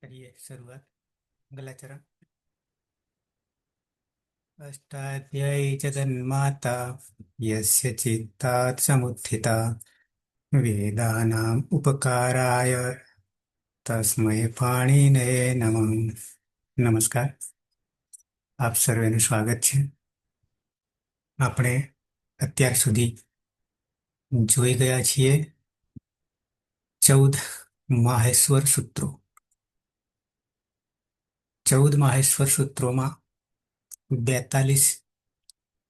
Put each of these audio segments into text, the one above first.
કરીએ શરૂઆત. મંગલાચરણ. અષ્ટાધ્યાયી જગન્માતા યસ્ય ચિત્તાत् સમુત્થિતા વેદાનામ ઉપકારાય તસ્મૈ પાણીનયે નમઃ. નમસ્કાર. આપ સર્વેનું સ્વાગત છે. આપણે અત્યાર સુધી જોઈ ગયા છીએ 14 માહેશ્વર સૂત્રો. 14 માહેશ્વર સૂત્રોમાં 42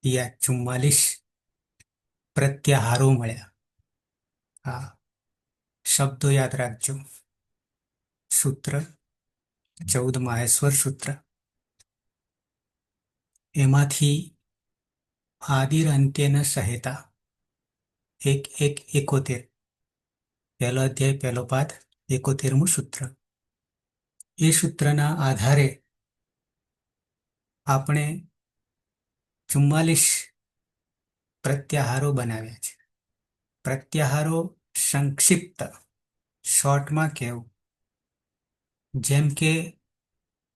યા 44 પ્રત્યાહારો મળ્યા. આ શબ્દો યાદ રાખજો. સૂત્ર 14 માહેશ્વર સૂત્ર. એમાંથી આદિર અંત્યન સહેતા 1-1-71. પહેલો અધ્યાય, પહેલો પાદ, 71મું સૂત્ર. એ સૂત્રના આધારે આપણે 44 પ્રત્યાહારો બનાવ્યા છે. પ્રત્યાહારો સંક્ષિપ્ત, શોર્ટમાં કહેવું. જેમ કે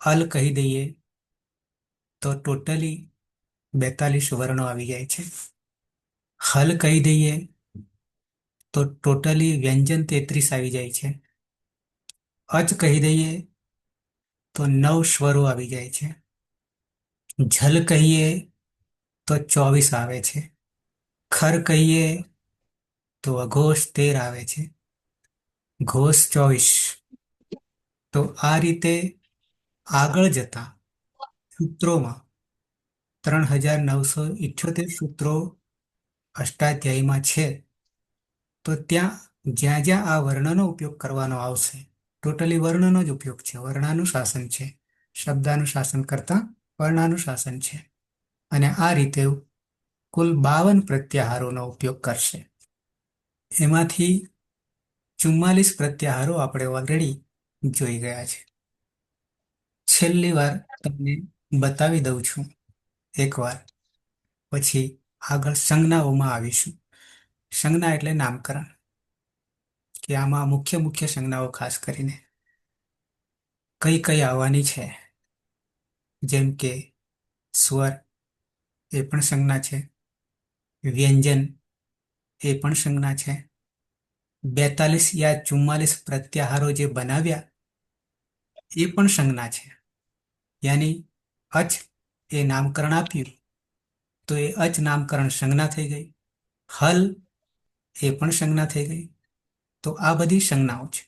અલ કહી દઈએ તો ટોટલી 42 વર્ણો આવી જાય છે. હલ કહી દઈએ તો ટોટલી વ્યંજન 33 આવી જાય છે. અચ કહી દઈએ તો 9 સ્વરો આવી જાય છે. ઝલ કહીએ તો 24 આવે છે. ખર કહીએ તો અઘોષ 13 આવે છે. ઘોષ 24. તો આ રીતે આગળ જતા સૂત્રોમાં 3978 સૂત્રો અષ્ટાધ્યાયીમાં છે. તો ત્યાં જ્યાં જ્યાં આ વર્ણનો ઉપયોગ કરવાનો આવશે, ટોટલી વર્ણનો જ ઉપયોગ છે. વર્ણાનુશાસન છે. શબ્દાનુશાસન કરતા વર્ણાનુશાસન છે. અને આ રીતે કુલ 52 પ્રત્યાહારોનો ઉપયોગ કરશે. એમાંથી 44 પ્રત્યાહારો આપણે ઓલરેડી જોઈ ગયા છે. છેલ્લી વાર તમને બતાવી દઉં છું એકવાર, પછી આગળ સંજ્ઞાઓમાં આવીશું. સંજ્ઞા એટલે નામકરણ, કે આમાં મુખ્ય મુખ્ય સંજ્ઞાઓ ખાસ કરીને કઈ કઈ આવવાની છે. જેમ કે સ્વર એ પણ સંજ્ઞા છે. વ્યંજન એ પણ સંજ્ઞા છે. 42 યા 44 પ્રત્યાહારો જે બનાવ્યા એ પણ સંજ્ઞા છે. યાની અચ એ નામકરણ આપ્યું તો એ અચ નામકરણ સંજ્ઞા થઈ ગઈ. હલ એ પણ સંજ્ઞા થઈ ગઈ. તો આ બધી સંજ્ઞાઓ છે.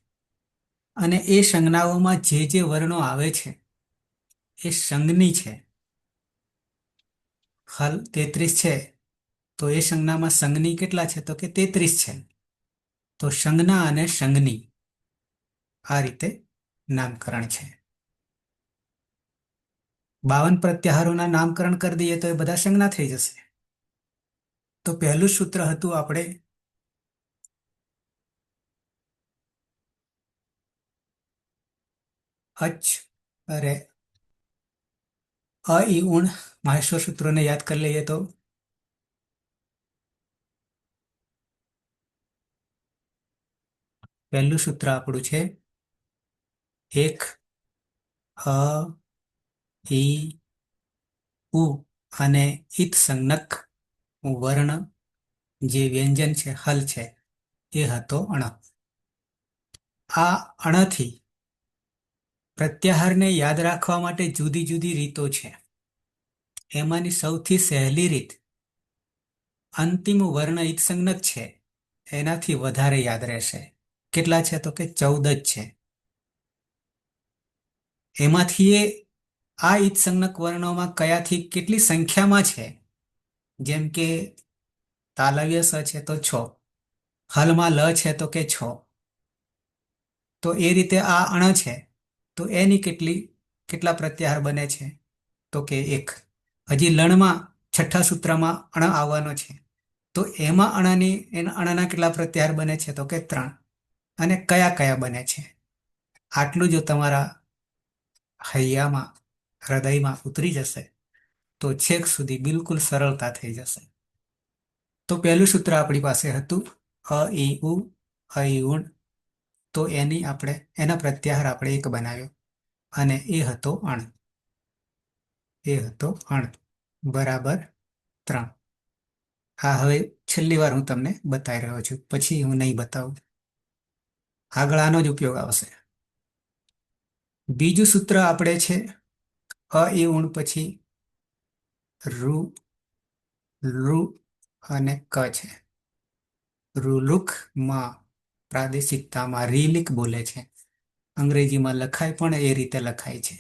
અને એ સંજ્ઞાઓમાં જે જે વર્ણો આવે છે એ સંજ્ઞી છે. હલ 33 છે તો એ સંજ્ઞામાં સંજ્ઞી કેટલા છે? તો કે 33 છે. તો સંજ્ઞા અને સંજ્ઞી આ રીતે નામકરણ છે. 52 પ્રત્યાહારોના નામકરણ કરી દઈએ તો એ બધા સંજ્ઞા થઈ જશે. તો પહેલું સૂત્ર હતું આપણે અચ અરે અ ઈ ઉણ માહેશ્વર સૂત્રોને યાદ કરી લઈએ તો પહેલું સૂત્ર આપણું છે 1 અ ઈ ઉ અને ઈત સંજ્ઞક વર્ણ જે વ્યંજન છે, હલ છે, એ હતો અણ. આ અણથી પ્રત્યાહારને યાદ રાખવા માટે જુદી જુદી રીતો છે. એમાંની સૌથી સહેલી રીત અંતિમ વર્ણ ઈત સંજ્ઞક છે એનાથી વધારે યાદ રહેશે. કેટલા છે? તો કે 14 જ છે. એમાંથી આ ઈત સંજ્ઞક વર્ણોમાં કયાથી કેટલી સંખ્યામાં છે? જેમ કે તાલવ્ય સ છે તો 6, હલમાં લ છે તો કે 6. તો એ રીતે આ અણ છે તો એની કેટલા પ્રત્યાહાર બને છે? તો કે 1. હજી લણમાં છઠ્ઠા સૂત્રમાં અણ આવવાનો છે તો એમાં અણના કેટલા પ્રત્યાહાર બને છે? તો કે 3. અને કયા કયા બને છે? આટલું જો તમારા હૈયામાં, હૃદયમાં ઉતરી જશે તો છેક સુધી બિલકુલ સરળતા થઈ જશે. તો પહેલું સૂત્ર આપણી પાસે હતું અ ઈ ઉ, અ ઈ ઉણ. તો એના પ્રત્યાહાર આપણે 1 બનાવ્યો. અને એ હતો અણ. એ હતો અણ બરાબર 3. હા, હવે છેલ્લી વાર હું તમને બતાવી રહ્યો છું, પછી હું નહીં બતાવું. આગળ આનો જ ઉપયોગ આવશે. બીજું સૂત્ર આપણે છે અ એ ઉણ પછી રૂ, ઋ અને ક છે. રુલુકમાં પ્રાદેશિકતામાં રીલિક બોલે છે. અંગ્રેજીમાં લખાય પણ એ રીતે લખાય છે.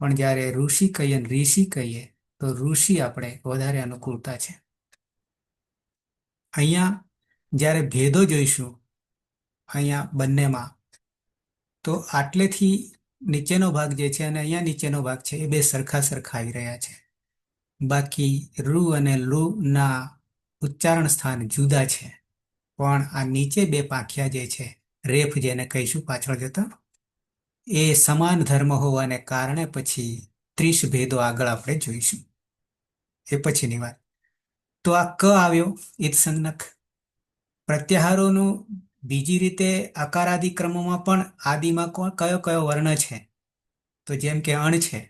પણ જ્યારે ઋષિ કહીએ ને ઋષિ કહીએ તો ઋષિ આપણે વધારે અનુકૂળતા છે. અહીંયા જ્યારે ભેદો જોઈશું અહીંયા બંનેમાં, તો આટલેથી નીચેનો ભાગ જે છે અને અહીંયા નીચેનો ભાગ છે એ બે સરખા સરખા આવી રહ્યા છે. બાકી રૂ અને લું ના ઉચ્ચારણ સ્થાન જુદા છે. પણ આ નીચે બે પાંખિયા જે છે, રેફ જેને કહીશું પાછળ જતા, એ સમાન ધર્મ હોવાને કારણે પછી 30 ભેદો આગળ આપણે જોઈશું. એ પછીની વાત. તો આ ક આવ્યો ઈત્સંજ્ઞક. પ્રત્યાહારોનું બીજી રીતે આકારાદિ ક્રમમાં પણ આદિમાં કયો કયો વર્ણ છે, તો જેમ કે અણ છે,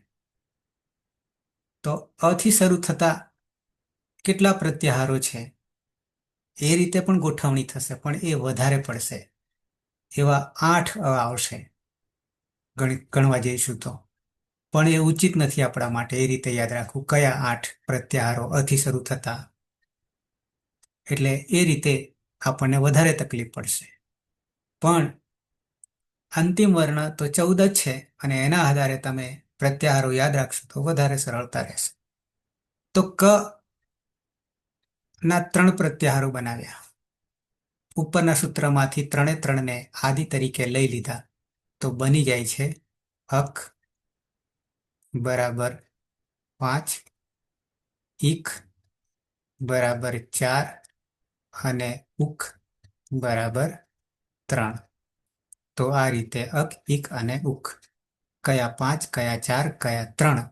તો અ થી શરૂ થતા કેટલા પ્રત્યાહારો છે એ રીતે પણ ગોઠવણી થશે, પણ એ વધારે પડશે. એવા 8 અ આવશે ગણવા જઈશું તો. પણ એ ઉચિત નથી આપણા માટે એ રીતે યાદ રાખવું કયા 8 પ્રત્યાહારો અથી શરૂ થતા. એટલે એ રીતે આપણને વધારે તકલીફ પડશે. પણ અંતિમ વર્ણ તો 14 જ છે અને એના આધારે તમે પ્રત્યાહારો યાદ રાખશો તો વધારે સરળતા રહેશે. તો ક ના 3 પ્રત્યાહારો બનાવ્યા. ઉપરના સૂત્રમાંથી 3 ને આદિ તરીકે લઈ લીધા તો બની જાય છે અક બરાબર 5, ઈક બરાબર 4 અને ઉક બરાબર 3. તો આ રીતે અક, ઈક અને ઉક કયા 5, કયા 4, કયા 3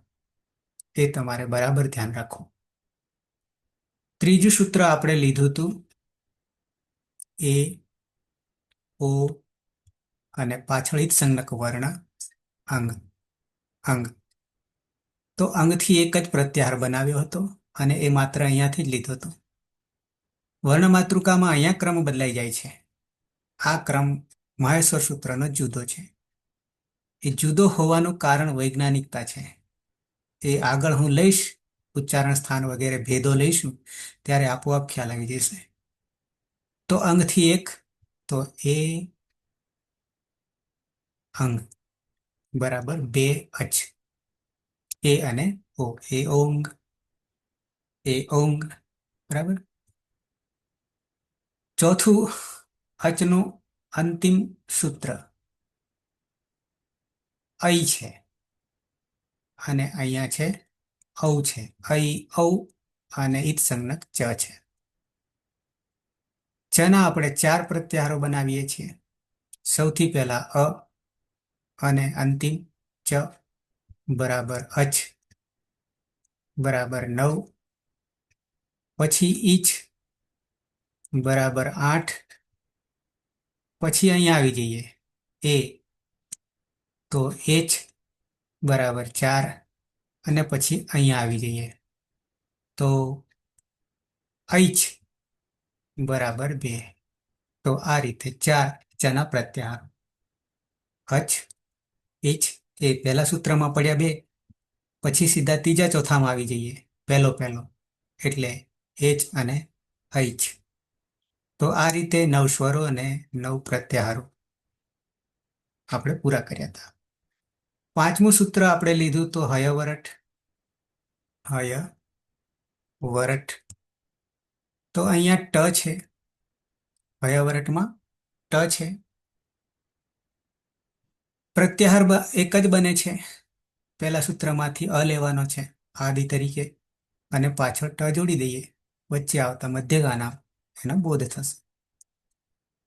એ તમારે બરાબર ધ્યાન રાખવું. ત્રીજું સૂત્ર આપણે લીધું હતું એ, ઓ અને પાછળ ઈત્સંજ્ઞક વર્ણ અંગ. અંગ તો અંગથી એક જ પ્રત્યાહાર બનાવ્યો હતો અને એ માત્ર અહીંયાથી જ લીધો હતો. વર્ણમાતૃકામાં અહીંયા ક્રમ બદલાઈ જાય છે. આ ક્રમ મહેશ્વર સૂત્રનો જુદો છે. એ જુદો હોવાનું કારણ વૈજ્ઞાનિકતા છે. એ આગળ હું લઈશ, ઉચ્ચારણ સ્થાન વગેરે ભેદો લઈશું ત્યારે આપોઆપ ખ્યાલ આવી જશે. તો અંગથી એક, તો એ અંગ બરાબર 2 અચ. એ અને ઓ, એ ઓંગ, એ ઓંગ બરાબર. ચોથું અચનું અંતિમ સૂત્ર ઐ છે અને અહીંયા છે ઔ છે. ઐ, ઔ અને ઈત્સંજ્ઞક ચ છે. ચના આપણે 4 પ્રત્યાહારો બનાવીએ છીએ. સૌથી પહેલા અ અને અંતિમ ચ બરાબર અચ બરાબર 9, પછી ઈચ બરાબર 8, પછી અહીંયા આવી જઈએ એ, તો એચ બરાબર 4 અને પછી અહીંયા આવી જઈએ તો ઐચ બરાબર 2. તો આ રીતે 4 ચના પ્રત્યાહાર. અચ, ઈચ એ પહેલા સૂત્રમાં પડ્યા 2, પછી સીધા ત્રીજા ચોથામાં આવી જઈએ પહેલો એટલે એચ અને ઐચ. તો આ રીતે 9 સ્વરો અને 9 પ્રત્યાહારો આપણે પૂરા કર્યા હતા. પાંચમું સૂત્ર આપણે લીધું તો હયવરઠ. હય વરઠ. તો અહીંયા ટ છે. હયવરઠમાં ટ છે. પ્રત્યાહાર એક જ બને છે. પહેલા સૂત્રમાંથી અ લેવાનો છે આદિ તરીકે અને પાછળ ટ જોડી દઈએ. વચ્ચે આવતા મધ્યગાના એનો બોધ થશે.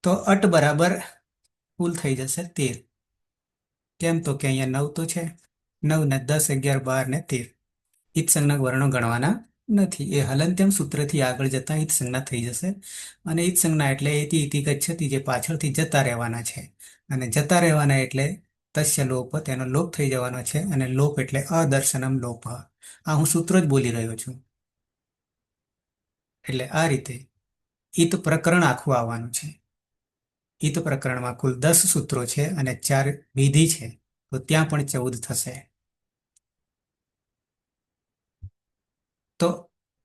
તો અટ બરાબર કુલ થઈ જશે 13. કેમ તો કે અહીંયા 9 તો છે. 9 ને 10, 11, 12 ને 13 ઈત્સંજ્ઞક વર્ણો ગણવાના નથી. એ હલંત્યમ સૂત્રથી આગળ જતા ઈત્સંજ્ઞા થઈ જશે અને ઈત્સંજ્ઞા એટલે એતિ ઇતિ ગચ્છતિ, જે પાછળથી જતા રહેવાના છે અને જતા રહેવાના એટલે તસ્ય લોપ, તેનો લોપ થઈ જવાનો છે, અને લોપ એટલે અદર્શનમ લોપ. આ હું સૂત્ર જ બોલી રહ્યો છું. એટલે આ રીતે ઈત પ્રકરણ આખું આવવાનું છે. ઈત પ્રકરણમાં કુલ 10 સૂત્રો છે અને 4 વિધિ છે, તો ત્યાં પણ 14 થશે. તો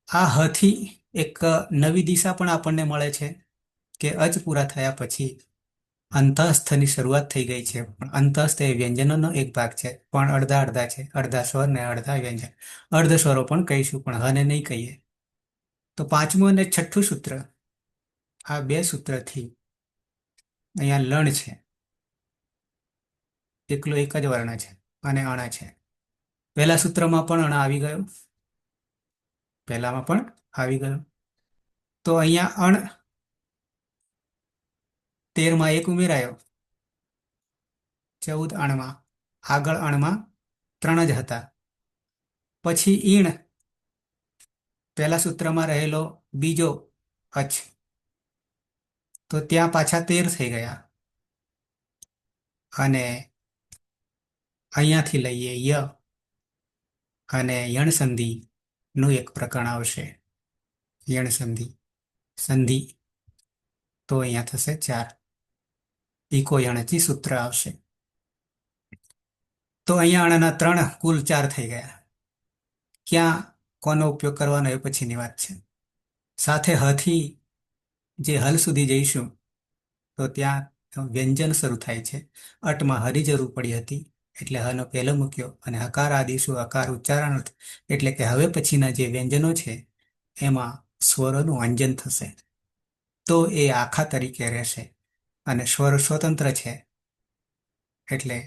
આ હથી એક નવી દિશા પણ આપણને મળે છે કે અચ પૂરા થયા પછી અંતઃસ્થની શરૂઆત થઈ ગઈ છે. પણ અંતઃસ્થ એ વ્યંજનોનો એક ભાગ છે, પણ અડધા અડધા છે, અડધા સ્વર ને અડધા વ્યંજન. અર્ધ સ્વરો પણ કહીશું, પણ હને નહીં કહીએ. તો પાંચમું અને છઠ્ઠું સૂત્ર, આ બે સૂત્રથી અહીંયા લણ છે, એકલો એક જ વર્ણ છે અને અણ છે. પહેલા સૂત્રમાં પણ અણ આવી ગયો, પહેલામાં પણ આવી ગયો. તો અહીંયા અણ 13માં એક ઉમેરાયો, 14 અણમાં. આગળ અણમાં 3 જ હતા. પછી ઈણ, પહેલા સૂત્રમાં રહેલો બીજો અચ, તો ત્યાં પાછા 13 થઈ ગયા. અને અહીંયાથી લઈએ ય, અને યણ સંધિ નું એક પ્રકરણ આવશે. યણ સંધિ, સંધિ, તો અહીંયા થશે 4. ઈકો યણચી સૂત્ર આવશે. તો અહીંયા અણના 3 કુલ 4 થઈ ગયા. ક્યાં કોનો ઉપયોગ કરવાનો એ પછીની વાત છે. સાથે હથી જે હલ સુધી જઈશું, તો ત્યાં વ્યંજન શરૂ થાય છે. અટમાં હરી જરૂર પડી હતી, એટલે હનો પહેલો મૂક્યો, અને હકાર આદિશું અકાર ઉચ્ચારણ, એટલે કે હવે પછીના જે વ્યંજનો છે એમાં સ્વરોનું અંજન થશે. તો એ આખા તરીકે રહેશે, અને સ્વર સ્વતંત્ર છે, એટલે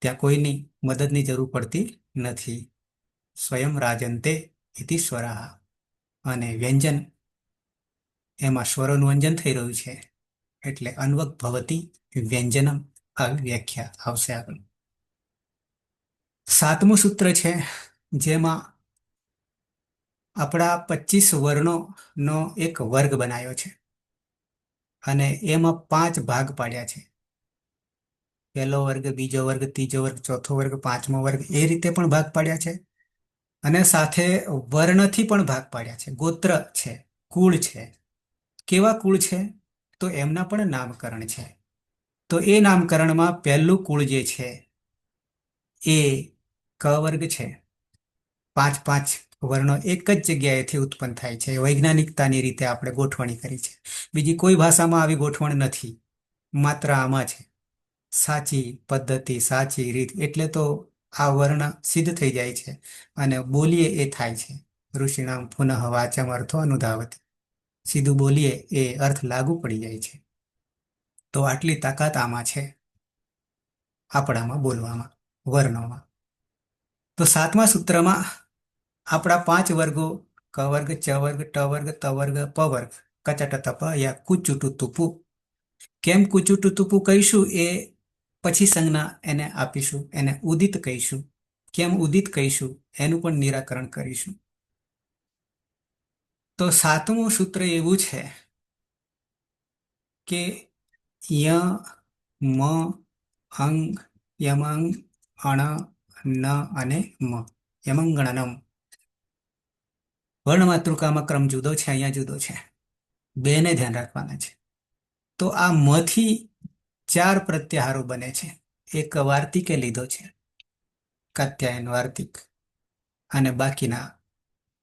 ત્યાં કોઈની મદદની જરૂર પડતી નથી. સ્વયં રાજંતે ઇતિ સ્વરાહ. અને વ્યંજન, એમાં સ્વરોનું અંજન થઈ રહ્યું છે, એટલે અન્વક ભવતી વ્યંજનમ, આવી વ્યાખ્યા આવશે આગળ. સાતમું સૂત્ર છે, જેમાં આપણા 25 વર્ણોનો એક વર્ગ બનાવ્યો છે, અને એમાં 5 ભાગ પાડ્યા છે. પહેલો વર્ગ, બીજો વર્ગ, ત્રીજો વર્ગ, ચોથો વર્ગ, પાંચમો વર્ગ, એ રીતે પણ ભાગ પાડ્યા છે. અને સાથે વર્ણથી પણ ભાગ પાડ્યા છે. ગોત્ર છે, કુળ છે. કેવા કુળ છે? તો એમના પણ નામકરણ છે. તો એ નામકરણમાં પહેલું કુળ જે છે એ ક વર્ગ છે. 5 વર્ણો એક જ જગ્યાએથી ઉત્પન્ન થાય છે. વૈજ્ઞાનિકતાની રીતે આપણે ગોઠવણી કરી છે. બીજી કોઈ ભાષામાં આવી ગોઠવણ નથી, માત્ર આમાં છે. સાચી પદ્ધતિ, સાચી રીત, એટલે તો આ વર્ણ સિદ્ધ થઈ જાય છે, અને બોલીએ એ થાય છે. ઋષિણામ પુનઃ વાચમ અર્થો અનુધાવતી. સીધું બોલીએ એ અર્થ લાગુ પડી જાય છે. તો આટલી તાકાત આમાં છે, આપણામાં બોલવામાં, વર્ણોમાં. તો સાતમા સૂત્રમાં આપણા 5 વર્ગો, ક વર્ગ, ચ વર્ગ, ટ વર્ગ, ત વર્ગ, પ વર્ગ, કચટ તપ યા કુચુટુ તુપુ. કેમ કુચુટુ તુપુ કહીશું એ પછી સંજ્ઞા એને આપીશું, એને ઉદિત કહીશું. કેમ ઉદિત કહીશું એનું પણ નિરાકરણ કરીશું. તો સાતમું સૂત્ર એવું છે કે ય, મ, અંગ, યમંગ, અણ, ન અને મ. યમંગણનમ. વર્ણ માતૃકામાં ક્રમ જુદો છે, અહીંયા જુદો છે. બેને ધ્યાન રાખવાના છે. તો આ માંથી 4 પ્રત્યાહારો બને છે. એક વાર્તિકે લીધો છે, કાત્યાયન વાર્તિક, અને બાકીના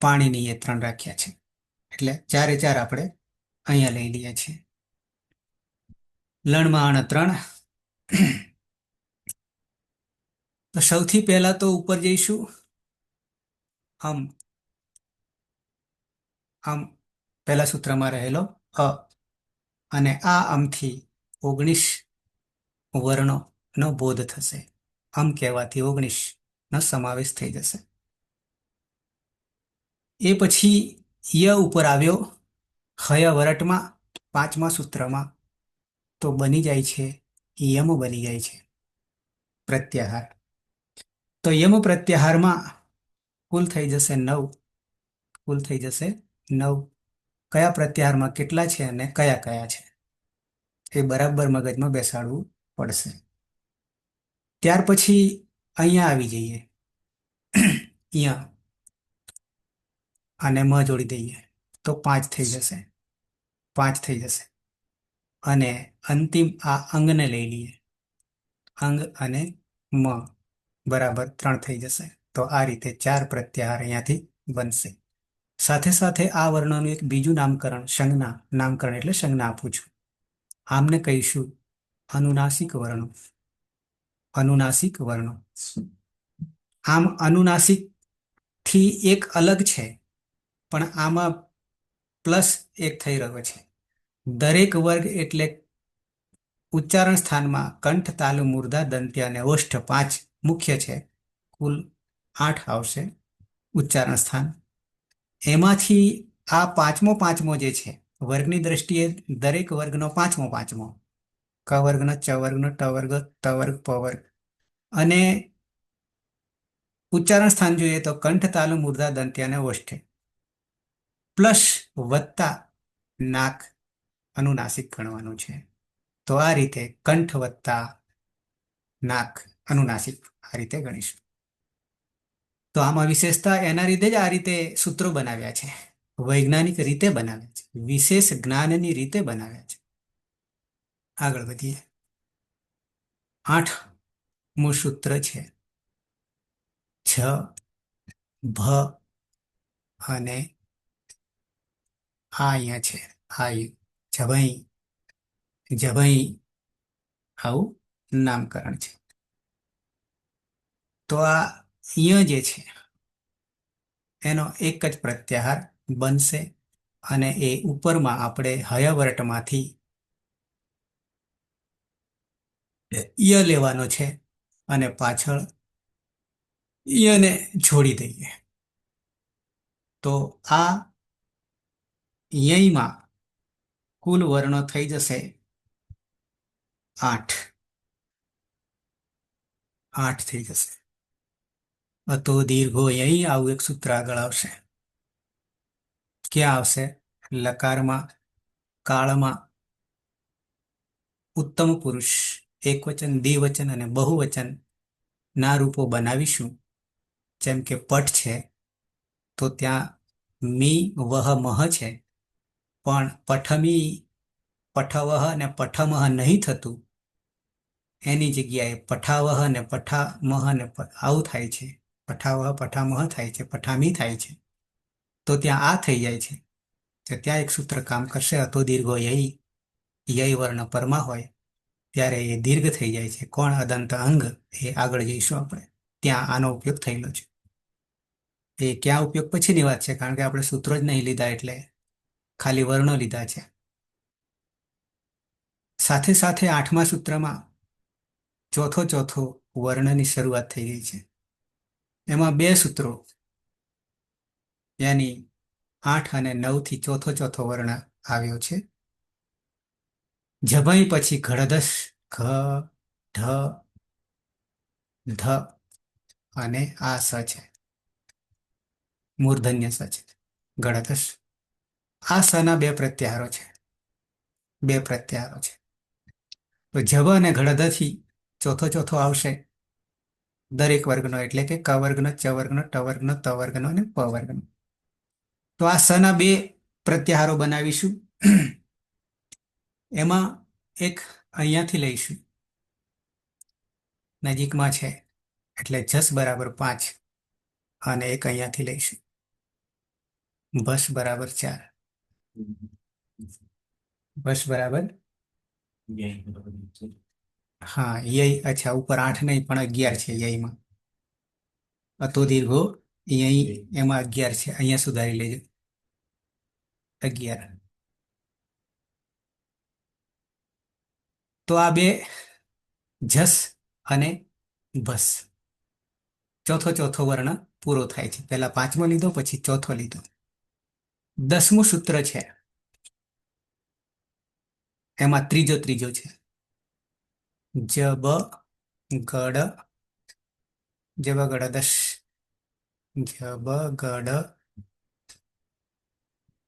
પાણીની એ 3 રાખ્યા છે. એટલે 4 આપણે અહીંયા લઈ લઈએ છીએ. લણમાં અણ 3. તો સૌથી પહેલા તો ઉપર જઈશું. આમ આમ પહેલા સૂત્રમાં રહેલો અ, અને આ અમથી 19 વર્ણોનો બોધ થશે. અમ કહેવાથી 19 નો સમાવેશ થઈ જશે. એ પછી ય ઉપર આવ્યો હય વરટમાં, 5મા સૂત્રમાં, તો બની જાય છે યમ, બની જાય છે પ્રત્યાહાર. તો યમ પ્રત્યાહારમાં કુલ થઈ જશે 9. કુલ થઈ જશે 9. કયા પ્રત્યાહારમાં કેટલા છે અને કયા કયા છે એ બરાબર મગજમાં બેસાડવું પડશે. ત્યાર પછી અહીંયા આવી જઈએ. અહીંયા અને મ જોડી દઈએ તો 5 થઈ જશે. 5 થઈ જશે. અને અંતિમ આ અંગને લઈ લઈએ. અંગ અને મ બરાબર 3 થઈ જશે. તો આ રીતે 4 પ્રત્યાહાર અહીંયાથી બનશે. સાથે સાથે આ વર્ણનું એક બીજું નામકરણ, સંજ્ઞા નામકરણ એટલે સંજ્ઞા આપું છું. આમને કહીશું અનુનાસિક વર્ણો. અનુનાસિક વર્ણો. આમ અનુનાસિક થી એક અલગ છે, પણ આમાં પ્લસ એક થઈ રહ્યો છે. દરેક વર્ગ એટલે ઉચ્ચારણ સ્થાનમાં કંઠ, તાલુ, મૂર્ધા, દંત્ય અને ઓષ્ઠ 5 મુખ્ય છે. કુલ 8 આવશે ઉચ્ચારણ સ્થાન. એમાંથી આ પાંચમો પાંચમો જે છે, વર્ગની દ્રષ્ટિએ દરેક વર્ગનો પાંચમો પાંચમો, ક વર્ગનો, ચ વર્ગનો, ટ વર્ગ, ત વર્ગ, પ વર્ગ. અને ઉચ્ચારણ સ્થાન જોઈએ તો કંઠ, તાલુ, મૂર્ધા, દંત્ય અને ઓષ્ઠ પ્લસ વત્તા નાક અનુનાસિક ગણવાનું છે. તો આ રીતે કંઠ વત્તા નાક અનુનાસિક આ રીતે ગણીશું. તો આમાં વિશેષતા એના લીધે જ આ રીતે સૂત્રો બનાવ્યા છે. વૈજ્ઞાનિક રીતે બનાવ્યા છે. વિશેષ જ્ઞાનની રીતે બનાવ્યા છે. આગળ વધીએ. 8મું સૂત્ર છે છ, ભ અને આ અહીંયા છે. આ જભઈ, જભઈ આવું નામકરણ છે. તો આ ય જે છે એનો એક જ પ્રત્યાહાર બનશે. અને એ ઉપરમાં આપણે હયવર્ટમાંથી ય લેવાનો છે અને પાછળ યને છોડી દઈએ. તો આ યમાં કુલ વર્ણો થઈ જશે 8. 8 થઈ જશે. અતો દીર્ઘો યઈ આવું એક સૂત્ર આગળ આવશે. ક્યાં આવશે? લકારમાં, કાળમાં ઉત્તમ પુરુષ એકવચન, દ્વિવચન અને બહુવચન ના રૂપો બનાવીશું. જેમ કે પટ છે તો ત્યાં મી વહ મહ છે, પણ પઠમી, પઠવહ અને પઠમહ નહીં થતું. એની જગ્યાએ પઠાવહ ને પઠામહ ને આવું થાય છે. પઠાવહ પઠામહ થાય છે, પઠામી થાય છે. તો ત્યાં આ થઈ જાય છે. તો ત્યાં એક સૂત્ર કામ કરશે. અતો દીર્ઘો યઈ, યઈ વર્ણ પરમાં હોય ત્યારે એ દીર્ઘ થઈ જાય છે. કોણ? અદંત અંગ. એ આગળ જઈશું આપણે. ત્યાં આનો ઉપયોગ થયેલો છે. એ ક્યાં ઉપયોગ પછીની વાત છે, કારણ કે આપણે સૂત્રો જ નહીં લીધા એટલે ખાલી વર્ણો લીધા છે. સાથે સાથે 8મા સૂત્રમાં ચોથો વર્ણની શરૂઆત થઈ ગઈ છે. એમાં 2 સૂત્રો, યાની 8 અને 9 થી ચોથો વર્ણ આવ્યો છે. જભઈ પછી ઘડધશ, ઘ, ઢ, ધ અને આ સ છે. મૂર્ધન્ય સ છે. ગળધશ. આ સના 2 પ્રત્યાહારો છે. 2 પ્રત્યાહારો છે. તો જભ અને ઘડધથી ચોથો આવશે દરેક વર્ગનો, એટલે કે ક વર્ગનો, ચ વર્ગનો, ટ વર્ગનો, ત વર્ગનો અને પ વર્ગનો. તો આ સના 2 પ્રત્યાહારો બનાવીશું. એમાં એક અહીંયાથી લઈશું, નજીકમાં છે એટલે જસ બરાબર 5, અને એક અહીંયાથી લઈશું, બસ બરાબર 4. બસ બરાબર, હા યય, અચ્છા ઉપર 8 નહીં પણ 11 છે યયમાં. અતો દીર્ઘો યય એમાં 11 છે. અહીંયા સુધારી લેજો, 11. તો આ 2 જસ અને બસ. ચોથો વર્ણ પૂરો થાય છે. પહેલા 5મો લીધો, પછી ચોથો લીધો. 10મું સૂત્ર છે, એમાં ત્રીજો છે. જબ ગડ, જબ ગડ દશ, જબ ગડ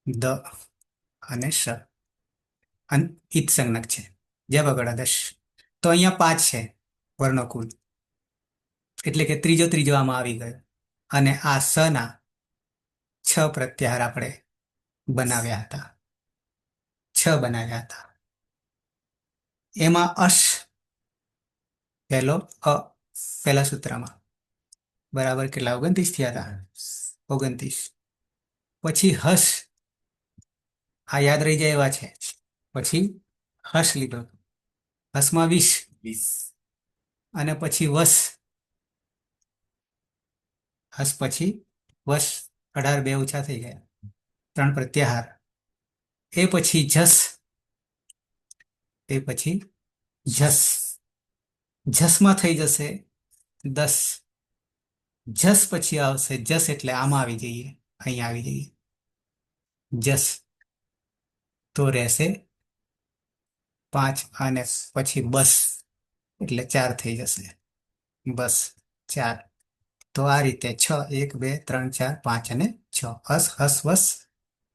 દ અને શ. ઈત સંજ્ઞક છે. જબ ગડ દશ. તો અહીંયા 5 છે વર્ણકુલ. એટલે કે ત્રીજો ત્રીજો આમાં આવી ગયો. અને આ સ ના 6 પ્રત્યાહાર આપણે બનાવ્યા હતા. 6 બનાવ્યા હતા. એમાં અશ પહેલો અ પહેલા સૂત્રમાં બરાબર કેટલા 29 થયા હતા. 29. પછી હસ, આ યાદ રહી જાય એવા છે. પછી હસ લીધો, હસમાં 20. અને પછી વસ, હસ પછી વસ, 18 બે ઓછા થઈ ગયા. 3 પ્રત્યાહાર. એ પછી જસ, એ પછી જસ, જસમાં થઈ જશે 10. જસ પછી આવશે જસ, એટલે આમાં આવી જઈએ, અહીંયા આવી જઈએ. જસ તો રહેશે 5. અને પછી બસ, એટલે 4 થઈ જશે. બસ 4. તો આ રીતે 6, 1, 2, 3, 4, 5 અને 6. હસ હસ વસ,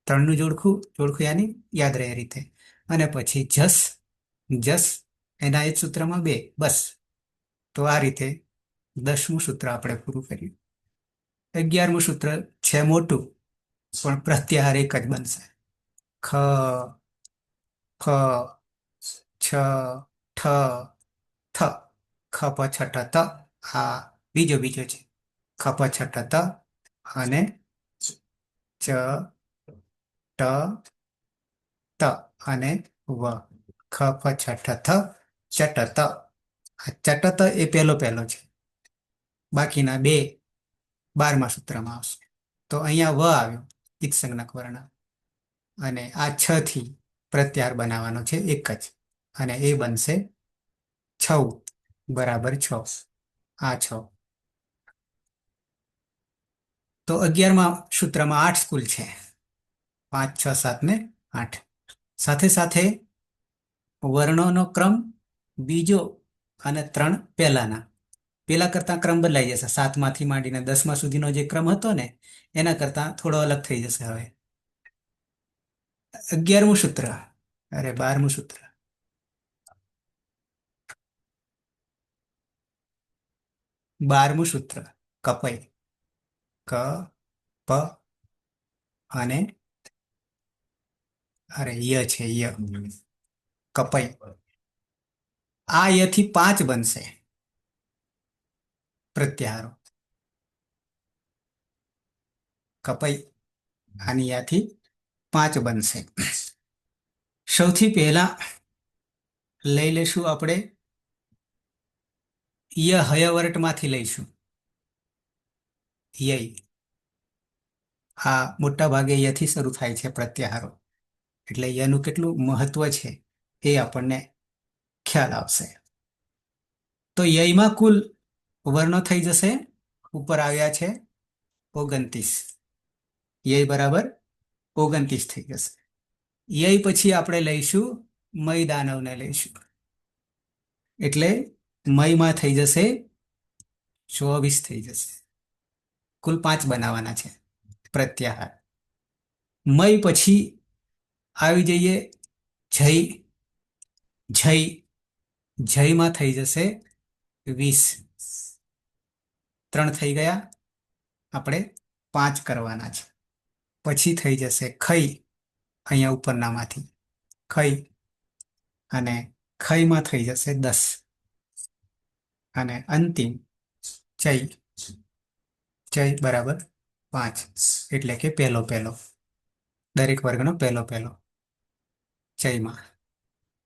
3નું જોડખું, જોડખું યાની યાદ રહે એ રીતે. અને પછી જસ, જસ એના એક સૂત્રમાં 2 બસ. તો આ રીતે 10મું સૂત્ર આપણે પૂરું કર્યું. 11મું સૂત્ર છે મોટું, પણ પ્રત્યાહાર એક જ બનશે. ખ, ફ, છ, ઠ, થ. ખ પ છ ઠ થ. આ બીજો બીજો છે. ખ પ છ ઠ થ અને ચ, ટ, ત અને વ. ખ પ છ ઠ થ, ચટ ત. આ ચટ ત એ પહેલો છે. બાકીના 2 12મા સૂત્રમાં આવશે. તો અહીંયા વ આવ્યો, ઈત્સંજ્ઞક વર્ણ. અને આ 6 થી પ્રત્યાહાર બનાવવાનો છે એક જ. અને એ બનશે 6 બરાબર 6. આ 6. તો 11મા સૂત્રમાં 8 કુલ છે. 5, 6, 7 ને 8. સાથે સાથે વર્ણોનો ક્રમ બીજો અને 3 પહેલાના. પેલા કરતા ક્રમ બદલાઈ જશે. 7માંથી માંડીને 10મા સુધીનો જે ક્રમ હતો ને, એના કરતા થોડો અલગ થઈ જશે હવે. 11મું સૂત્ર, અરે 12મું સૂત્ર. 12મું સૂત્ર કપાઈ. ક, પ અને અરે ય છે, ય. કપાઈ. આ ય થી 5 બનશે પ્રત્યાહારો. કપાઈ આની યાથી 5 બનશે. સૌથી પહેલા લઈ લેશું આપણે ય હયવર્ટમાંથી લઈશું. ય, આ મોટા ભાગે યથી શરૂ થાય છે પ્રત્યાહારો. એટલે યનું કેટલું મહત્વ છે એ આપણને ખ્યાલ આવશે. તો યમાં કુલ વર્ણો થઈ જશે, ઉપર આવ્યા છે 29. ય બરાબર 29 થઈ જશે. ય પછી આપણે લઈશું મય દાનવને લઈશું. એટલે મયમાં થઈ જશે 24 થઈ જશે. કુલ 5 બનાવવાના છે પ્રત્યાહાર. મય પછી આવી જઈએ જય. જય, જયમાં થઈ જશે 20. 3 થઈ ગયા, આપણે 5 કરવાના છે. પછી થઈ જશે ખઈ, અહીંયા ઉપરનામાંથી ખઈ. અને ખઈમાં થઈ જશે 10. અને અંતિમ ચૈ. ચૈ બરાબર 5. એટલે કે પહેલો દરેક વર્ગનો પહેલો ચૈમાં.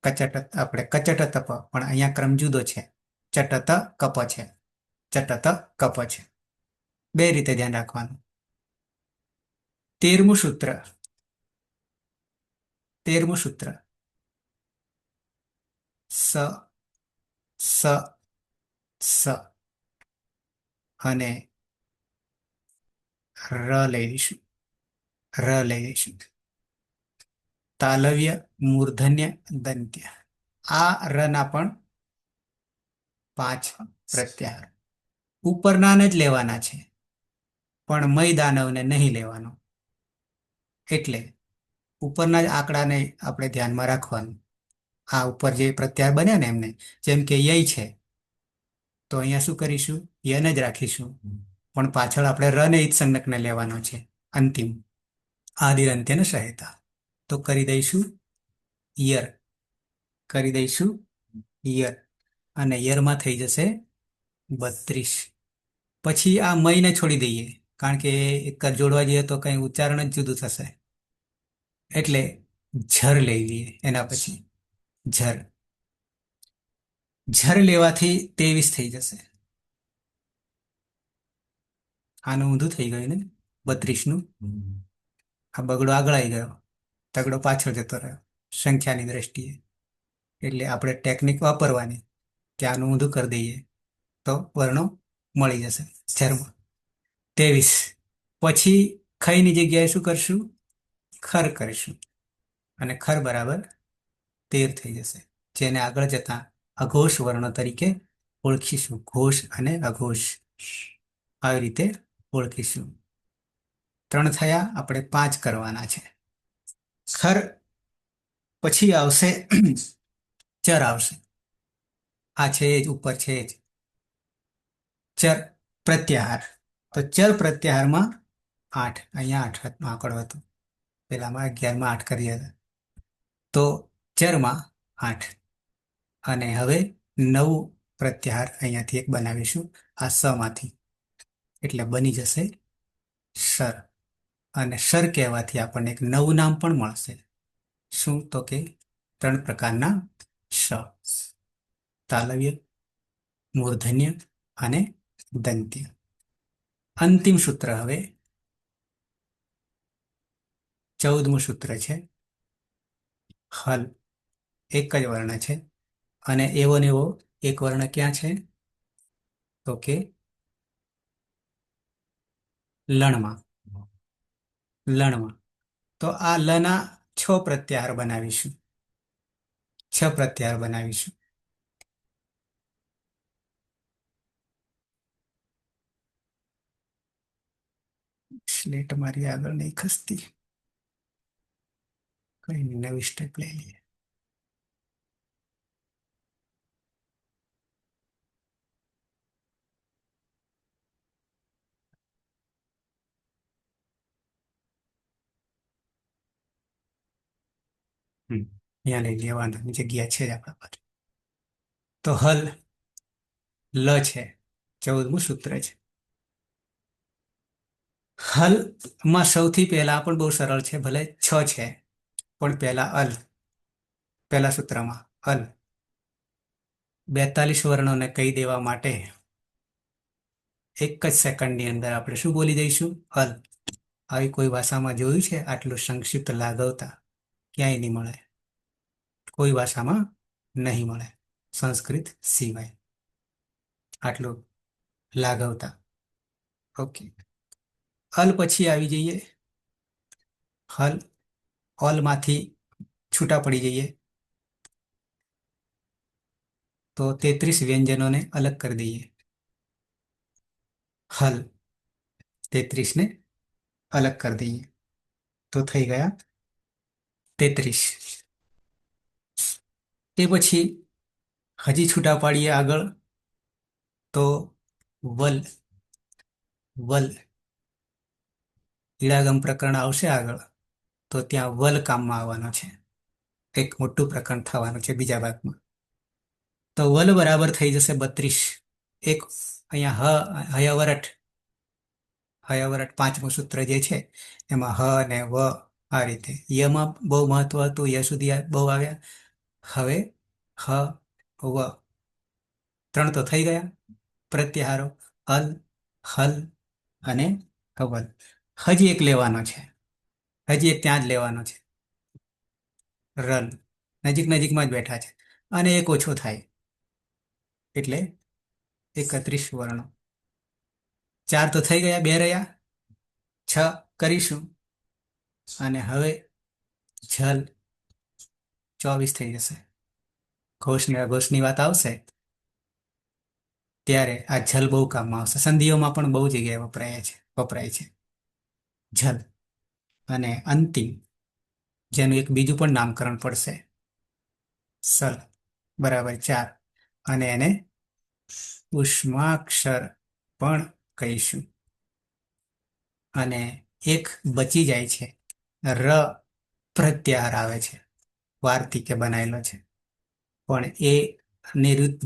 કચટ આપણે કચટ તપ, પણ અહીંયા ક્રમ જુદો છે. ચટત કપ છે, ચટત કપ છે. 2 રીતે ધ્યાન રાખવાનું. 13મું સૂત્ર. 13મું સૂત્ર સ, સ, સ અને ર લઈશું. તાલવ્ય, મૂર્ધન્ય, દંત્ય. આ રના પણ 5 પ્રત્યાહાર. ઉપરનાને જ લેવાના છે, પણ મય દાનવને નહીં લેવાનો. એટલે ઉપરના જ આંકડાને આપણે ધ્યાનમાં રાખવાનું. આ ઉપર જે પ્રત્યાહાર બન્યા ને એમને, જેમ કે ય છે, તો અહીંયા શું કરીશું? યન જ રાખીશું, પણ પાછળ આપણે ર ને ઈત સંજ્ઞકને લેવાનો છે. અંતિમ આદિર અંત્યને સહાયતા, તો કરી દઈશું યર, કરી દઈશું યર, અને યરમાં થઈ જશે 32. પછી આ મયને છોડી દઈએ, કારણ કે એક જ જોડવા જઈએ તો કઈ ઉચ્ચારણ જ જુદું થશે. એટલે ઝર લઈ લઈએ. એના પછી ઝર, ઝર લેવાથી 23 થઈ જશે. આનું ઊંધું થઈ ગયું ને, 32નું. આ બગડો આગળ આવી ગયો, તગડો પાછળ જતો રહ્યો સંખ્યાની દ્રષ્ટિએ. એટલે આપણે ટેકનિક વાપરવાની કે આનું ઊંધું કરી દઈએ તો વર્ણો મળી જશે ઝરમાં. 23. પછી ખઈની જગ્યાએ શું કરશું? ખર કરીશું, અને ખર બરાબર 13 થઈ જશે, જેને આગળ જતા અઘોષ વર્ણો તરીકે ઓળખીશું. ઘોષ અને અઘોષ આવી રીતે ઓળખીશું. 3 થયા, આપણે 5 કરવાના છે. ખર પછી આવશે ચર આવશે. આ છે જ, ઉપર છે જ ચર પ્રત્યાહાર. તો ચર પ્રત્યાહારમાં 8, અહીંયા 8 નો આંકડો હતો, પેલામાં 11માં 8 કરીએ હતા. તો ચરમાં 8, અને હવે નવું પ્રત્યાહાર અહીંયાથી એક બનાવીશું આ સ માંથી, એટલે બની જશે સર. અને સર કહેવાથી આપણને એક નવું નામ પણ મળશે. શું? તો કે 3 પ્રકારના સ: તાલવ્ય, મૂર્ધન્ય અને દંત્ય. અંતિમ સૂત્ર, હવે 14મું સૂત્ર છે. હલ, એક જ વર્ણ છે, અને એવો ને એવો એક વર્ણ ક્યાં છે? તો કે લણમાં. લણમાં. તો આ લના 6 પ્રત્યાહાર બનાવીશું. 6 પ્રત્યાહાર બનાવીશું. સ્લેટ મારી આગળ નહીં ખસતી, કઈ નવી સ્ટેપ લઈ લઈએ. અહીંયા લઈ લેવાની જગ્યા છે જ આપણા પાસે. તો હલ લ છે, 14મું સૂત્ર છે. હલમાં સૌથી પહેલા પણ બહુ સરળ છે, ભલે 6 છે, પણ પહેલા અલ, પહેલા સૂત્રમાં અલ. 42 વર્ણોને કહી દેવા માટે એક જ સેકન્ડની અંદર આપણે શું બોલી દઈશું? અલ. આવી કોઈ ભાષામાં જોયું છે આટલું સંક્ષિપ્ત લાઘવતા? ક્યાંય નહીં મળે, કોઈ ભાષામાં નહીં મળે, સંસ્કૃત સિવાય, આટલું લાઘવતા. ઓકે. અલ પછી આવી જઈએ હલ. ઓલમાંથી છૂટા પડી જઈએ તો 33 વ્યંજનોને અલગ કરી દઈએ. હલ 33 ને અલગ કરી દઈએ તો થઈ ગયા 33. તે પછી હજી છૂટા પાડીએ આગળ, તો વલ. વલ ઈડાગમ પ્રકરણ આવશે આગળ, તો ત્યાં વલ કામમાં આવવાનો છે. એક મોટું પ્રકરણ થવાનું છે બીજા ભાગમાં. તો વલ બરાબર થઈ જશે 32. એક અહીંયા હયવરટ, હયવરટ 5મું સૂત્ર જે છે એમાં હ અને વ આ રીતે. યમાં બહુ મહત્વ હતું, ય સુધી બહુ આવ્યા. હવે હ વ 3 તો થઈ ગયા પ્રત્યાહારો: અલ, હલ અને હવલ. હજી એક લેવાનો છે, હજી એક ત્યાં જ લેવાનો છે, રલ. નજીક નજીકમાં જ બેઠા છે, અને એક ઓછો થાય એટલે 31 વર્ણો. 4 તો થઈ ગયા, 2 રહ્યા, 6 કરીશું, અને હવે જલ 24 થઈ જશે. ઘોષની અઘોષની વાત આવશે ત્યારે આ જલ બહુ કામમાં આવશે. સંધિઓમાં પણ બહુ જગ્યાએ વપરાય છે જલ. અને અંતિમ, જેનું એક બીજું પણ નામકરણ પડશે, સલ બરાબર 4, અને એને ઉષ્માક્ષર પણ કહીશું. અને એક બચી જાય છે. ર પ્રત્યાહાર આવે છે. વાર્તિકે બનાવેલો છે. પણ એ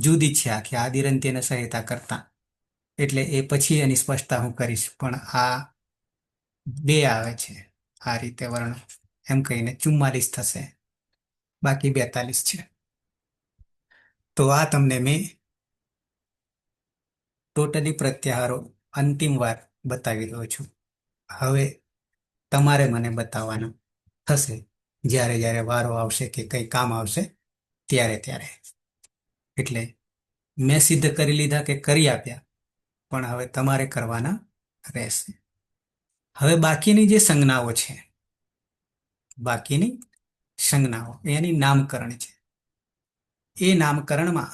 જુદી છે આખી આદિરંત્ય અને સહાયતા કરતા. એટલે એ પછી એની સ્પષ્ટતા હું કરીશ. પણ આ બે આવે છે આ રીતે વર્ણ. એમ કહીને 44 થશે. બાકી 42 છે. તો આ તમને મેં ટોટલી પ્રત્યાહારો અંતિમ વાર બતાવી રહ્યો છું. હવે તમારે મને બતાવવાનું થશે જ્યારે જ્યારે વારો આવશે કે કઈ કામ આવશે ત્યારે ત્યારે. એટલે મેં સિદ્ધ કરી લીધા કે કરી આપ્યા, પણ હવે તમારે કરવાના રહેશે. હવે બાકીની જે સંજ્ઞાઓ છે, બાકીની સંજ્ઞાઓ એની નામકરણ છે. એ નામકરણમાં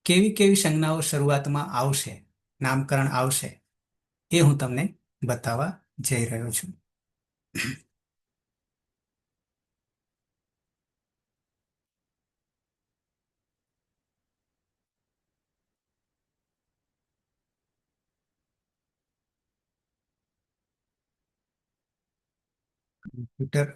કેવી કેવી સંજ્ઞાઓ શરૂઆતમાં આવશે, નામકરણ આવશે, એ હું તમને બતાવવા જઈ રહ્યો છું. કોમ્પ્યુટર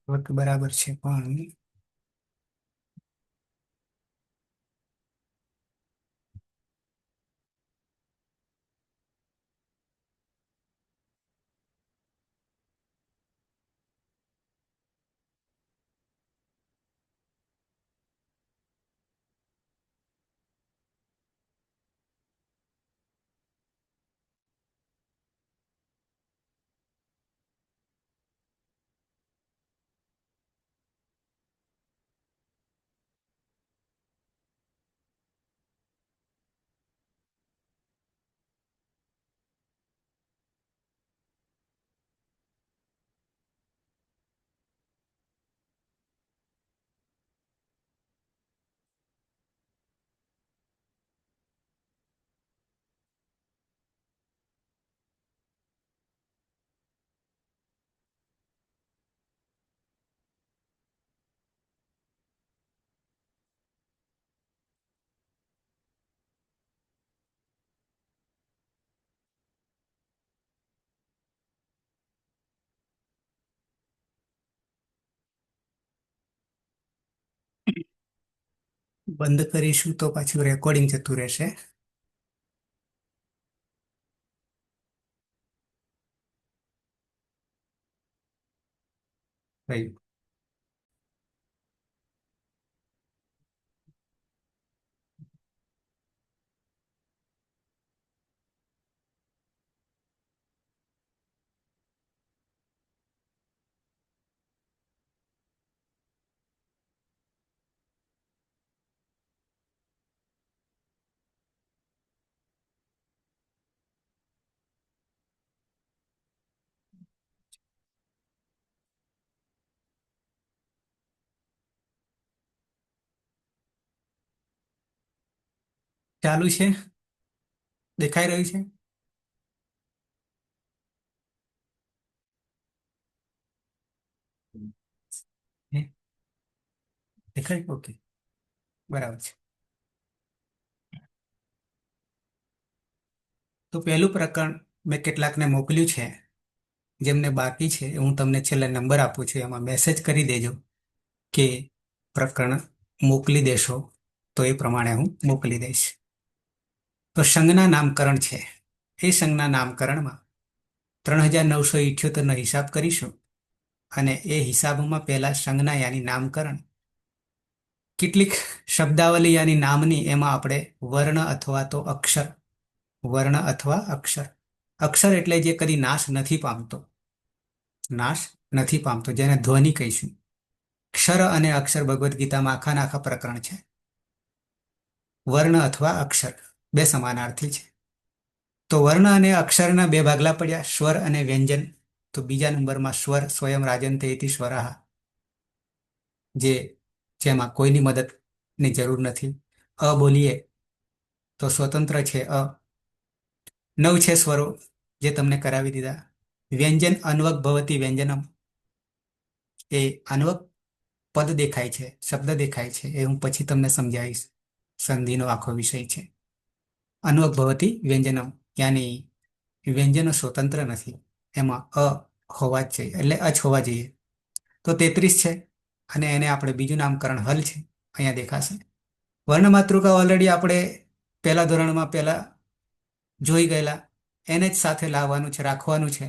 વર્ક બરાબર છે, પણ બંધ કરીશું તો પાછું રેકોર્ડિંગ જતું રહેશે. થયું. ચાલુ છે, દેખાઈ રહ્યું છે. હે? દેખાય? ઓકે, બરાબર છે. તો પહેલું પ્રકરણ મેં કેટલાકને મોકલ્યું છે. જેમને બાકી છે હું તમને છેલ્લે નંબર આપું છું, એમાં મેસેજ કરી દેજો કે પ્રકરણ મોકલી દેશો, તો એ પ્રમાણે હું મોકલી દઈશ. તો સંજ્ઞા નામકરણ છે. એ સંજ્ઞા નામકરણમાં 3978 નો હિસાબ કરીશું. અને એ હિસાબમાં પહેલા સંજ્ઞા યાની નામકરણ, કેટલીક શબ્દાવલી યાની નામની, એમાં આપણે વર્ણ અથવા તો અક્ષર, વર્ણ અથવા અક્ષર. અક્ષર એટલે જે કદી નાશ નથી પામતો, નાશ નથી પામતો, જેને ધ્વનિ કહીશું. ક્ષર અને અક્ષર ભગવદ્ ગીતામાં આખા આખા પ્રકરણ છે. વર્ણ અથવા અક્ષર બે સમાનાર્થી છે. તો વર્ણ અને અક્ષરના બે ભાગલા પડ્યા, સ્વર અને વ્યંજન. તો બીજા નંબરમાં સ્વર, સ્વયં રાજંતે ઇતિ સ્વરાહ. જે જેમાં કોઈની મદદની જરૂર નથી. અ બોલીએ તો સ્વતંત્ર છે અ. 9 છે સ્વરો, જે તમને કરાવી દીધા. વ્યંજન અન્વક ભવતી વ્યંજનમ, એ અન્વક પદ દેખાય છે, શબ્દ દેખાય છે, એ હું પછી તમને સમજાવીશ. સંધિનો આખો વિષય છે. અન્વક ભવતી વ્યંજનમ, યાની વ્યંજનો સ્વતંત્ર નથી, એમાં અ હોવા જ જોઈએ, એટલે અચ હોવા જોઈએ. તો 33 છે, અને એને આપણે બીજું નામકરણ હલ છે, અહીંયા દેખાશે. વર્ણમાતૃકા ઓલરેડી આપણે પહેલા ધોરણમાં પહેલા જોઈ ગયેલા, એને જ સાથે લાવવાનું છે, રાખવાનું છે.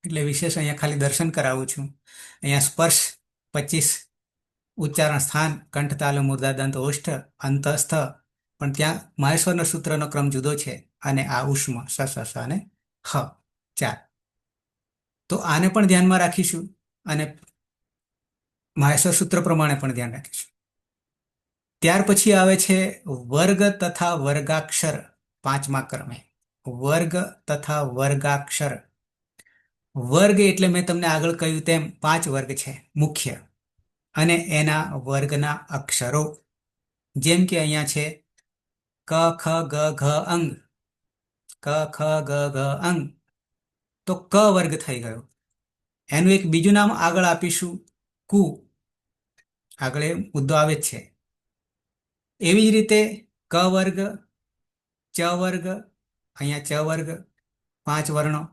એટલે વિશેષ અહીંયા ખાલી દર્શન કરાવું છું. અહીંયા સ્પર્શ 25, ઉચ્ચારણ સ્થાન કંઠતાલ મૂર્ધાદંત ઓષ્ઠ અંતસ્થ, પણ ત્યાં મહેશ્વરના સૂત્રનો ક્રમ જુદો છે. અને આ ઉષ્મ સ સ સ અને હ 4. તો આને પણ ધ્યાનમાં રાખીશું, અને મહેશ્વર સૂત્ર પ્રમાણે પણ ધ્યાન રાખીશું. ત્યાર પછી આવે છે વર્ગ તથા વર્ગાક્ષર, 5મા ક્રમે. વર્ગ તથા વર્ગાક્ષર. વર્ગ એટલે મેં તમને આગળ કહ્યું તેમ 5 વર્ગ છે મુખ્ય, અને એના વર્ગના અક્ષરો. જેમ કે અહીંયા છે ક ખ ગ ઘ અંગ, ક ખ ગ ઘ અંગ, તો ક વર્ગ થઈ ગયો. એનું એક બીજું નામ આગળ આપીશું કુ, આગળ એ મુદ્દો આવે જ છે. એવી જ રીતે ક વર્ગ, ચ વર્ગ, અહીંયા ચ વર્ગ, 5 વર્ણો.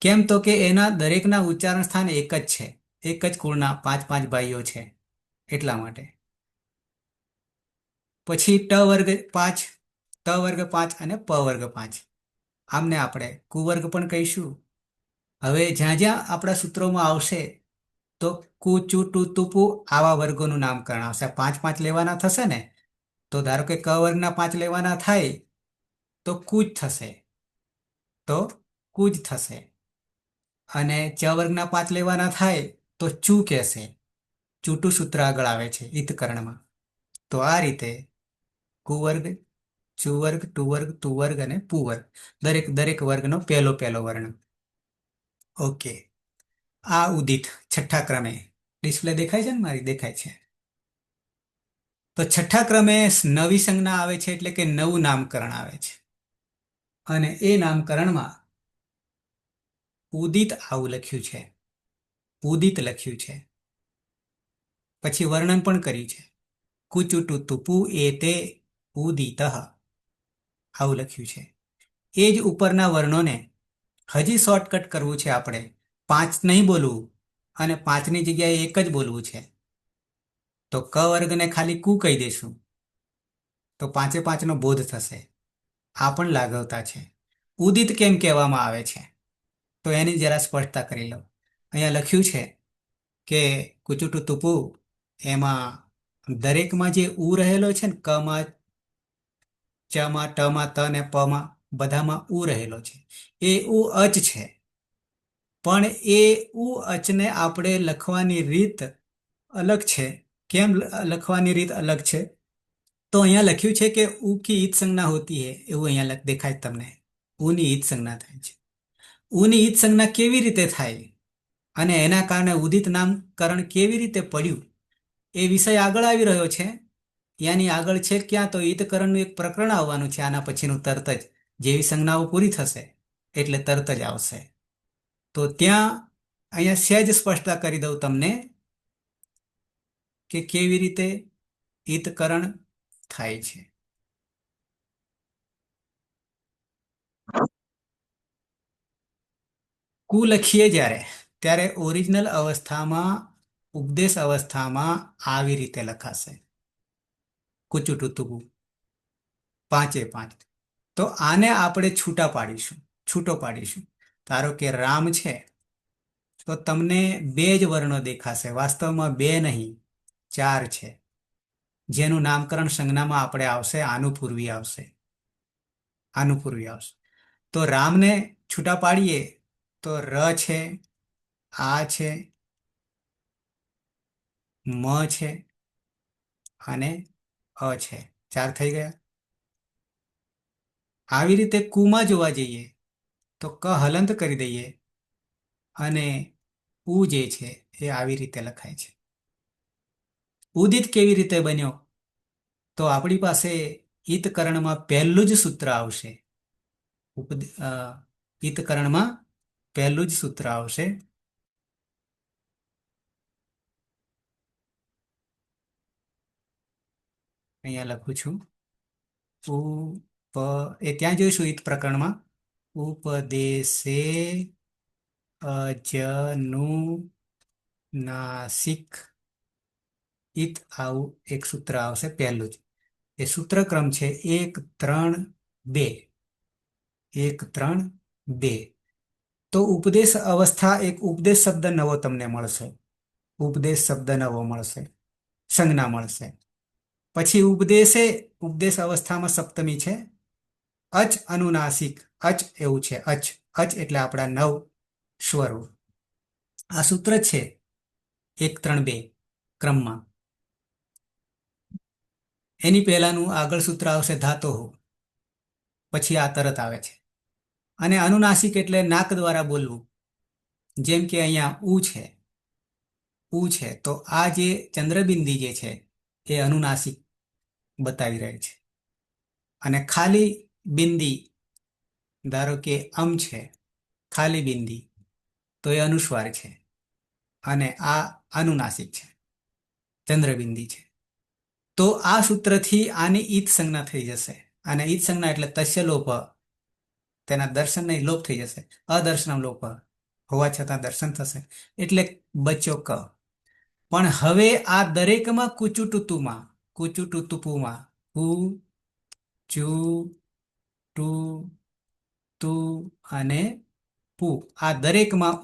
કેમ તો કે એના દરેકના ઉચ્ચારણ સ્થાન એક જ છે, એક જ કુળના 5 ભાઈઓ છે, એટલા માટે. પછી ટ વર્ગ 5, ત વર્ગ 5 અને પ વર્ગ 5. આમને આપણે કુવર્ગ પણ કહીશું. હવે જ્યાં જ્યાં આપણા સૂત્રોમાં આવશે, તો કુ ચુ ટુ તુપુ આવા વર્ગોનું નામકરણ આવશે. 5 લેવાના થશે ને, તો ધારો કે ક વર્ગના 5 લેવાના થાય, તો કુજ થશે, તો કુજ થશે. અને ચ વર્ગના 5 લેવાના થાય, તો ચુ કહેશે. ચૂટું સૂત્ર આગળ આવે છે ઈતકરણમાં. તો આ રીતે કુવર્ગ, ચુવર્ગ, ટુવર્ગ, તુવર્ગ અને પુવર્ગ, દરેક દરેક વર્ગનો પહેલો પહેલો વર્ણ. ઓકે. આ ઉદિત 6ઠ્ઠા ક્રમે. ડિસ્પ્લે દેખાય છે ને મારી? દેખાય છે. તો 6ઠ્ઠા ક્રમે નવી સંજ્ઞા આવે છે, એટલે કે નવું નામકરણ આવે છે. અને એ નામકરણમાં ઉદિત આવું લખ્યું છે, ઉદિત લખ્યું છે. પછી વર્ણન પણ કર્યું છે. કુચુટુ તુપુ એતે ઉદિત, આવું લખ્યું છે. એ જ ઉપરના વર્ણોને હજી શોર્ટકટ કરવું છે આપણે. 5 નહીં બોલવું, અને 5ની જગ્યાએ એક જ બોલવું છે. તો ક વર્ગને ખાલી કુ કહી દઈશું, તો 5 બોધ થશે. આ પણ લાઘવતા છે. ઉદિત કેમ કહેવામાં આવે છે, તો એની જરા સ્પષ્ટતા કરી લો. અહીંયા લખ્યું છે કે કુચુટુ તુપુ, એમાં દરેકમાં જે ઉ રહેલો છે ને, કમાં, ચમાં, ટમાં, ત ને પમાં, બધામાં ઉ રહેલો છે. એ ઉ અચ છે, પણ એ ઉ અચને આપણે લખવાની રીત અલગ છે. કેમ લખવાની રીત અલગ છે? તો અહીંયા લખ્યું છે કે ઉ કી ઈત સંજ્ઞા હોતી હૈ, એવું અહીંયા દેખાય તમને. ઉની ઈત સંજ્ઞા થાય છે. ઉની ઈત સંજ્ઞા કેવી રીતે થાય, અને એના કારણે ઉદિત નામકરણ કેવી રીતે પડ્યું, એ વિષય આગળ આવી રહ્યો છે. યાની આગળ છે ક્યાં? તો ઈતકરણનું એક પ્રકરણ આવવાનું છે આના પછીનું, તરત જ જેવી સંજ્ઞાઓ પૂરી થશે એટલે તરત જ આવશે. તો ત્યાં અહીંયા સહેજ સ્પષ્ટતા કરી દઉં તમને કે કેવી રીતે ઈતકરણ થાય છે. કુ લખીએ ત્યારે ઓરિજિનલ અવસ્થામાં, ઉપદેશ અવસ્થામાં આવી રીતે લખાશે, કુચુટુતુબુ 5 તો આને આપણે છૂટો પાડીશું. ધારો કે રામ છે, તો તમને 2 જ વર્ણો દેખાશે. વાસ્તવમાં 2 નહીં, 4 છે, જેનું નામકરણ સંજ્ઞામાં આપણે આવશે આનુપૂર્વી આવશે, આનુપૂર્વી આવશે. તો રામને છૂટા પાડીએ તો ર છે, આ છે, મ છે, અને અ છે. 4 થઈ ગયા. આવી રીતે કુમાં જોવા જઈએ તો ક હલંત કરી દઈએ, અને ઉ જે છે એ આવી રીતે લખાય છે. ઉદિત કેવી રીતે બન્યો? તો આપણી પાસે ઈતકરણમાં પહેલું જ સૂત્ર આવશે. ઈતકરણમાં પહેલું જ સૂત્ર આવશે. અહીંયા લખું છું. ત્યાં જોઈશું ઈત પ્રકરણમાં. ઉપદેશે અજનુનાસિક ઈત, આવું એક સૂત્ર આવશે પહેલું જ. એ સૂત્રક્રમ છે 1-3-2. 1-3-2. તો ઉપદેશ અવસ્થા, એક ઉપદેશ શબ્દ નવો તમને મળશે. ઉપદેશ શબ્દ નવો મળશે, સંજ્ઞા મળશે. પછી ઉપદેશ અવસ્થામાં સપ્તમી છે અચ અનુનાસિક. અચ એવું છે, અચ. અચ એટલે આપણા 9 સ્વરો. આ સૂત્ર છે 1-3-2 ક્રમમાં. એની પહેલાનું આગળ સૂત્ર આવશે ધાતોઃ, પછી આ તરત આવે છે. અને અનુનાસિક એટલે નાક દ્વારા બોલવું. જેમ કે અહીંયા છે તો આ જે ચંદ્રબિંદી જે છે એ અનુનાસિક બતાવી રહે છે. અને ખાલી બિંદી, ધારો કે છે, ખાલી બિંદી, તો એ અનુસ્વાર છે. અને આ અનુનાસિક છે, ચંદ્રબિંદી છે. તો આ સૂત્રથી આની ઈત સંજ્ઞા થઈ જશે. અને ઈત સંજ્ઞા એટલે તસ્ય લોપ, તેના દર્શન નહીં, લોપ થઈ જશે. અદર્શનમ લોપ, હોવા છતાં દર્શન થશે, એટલે બચ્યો ક. પણ હવે આ દરેકમાં કુચુટુતુમાં કુ ચુ ટુ તુ અને પુ, આ દરેકમાં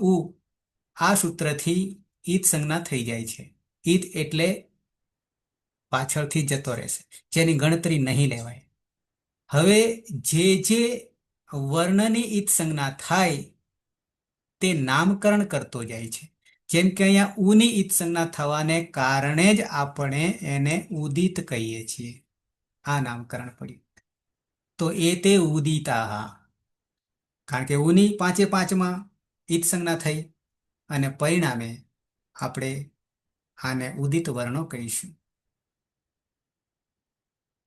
આ સૂત્રથી ઈત સંજ્ઞા થઈ જાય છે. ઈત એટલે પાછળથી જતો રહેશે, જેની ગણતરી નહીં લેવાય. હવે જે વર્ણની ઈત સંજ્ઞા થાય તે નામકરણ કરતો જાય છે. જેમ કે અહીંયા ઉની ઈત સંજ્ઞા થવાને કારણે જ આપણે એને ઉદિત કહીએ છીએ. આ નામકરણ પડ્યું. તો એ તે ઉદિતા, કારણ કે ઉની 5-5માં ઈત સંજ્ઞા થઈ અને પરિણામે આપણે આને ઉદિત વર્ણો કહીશું.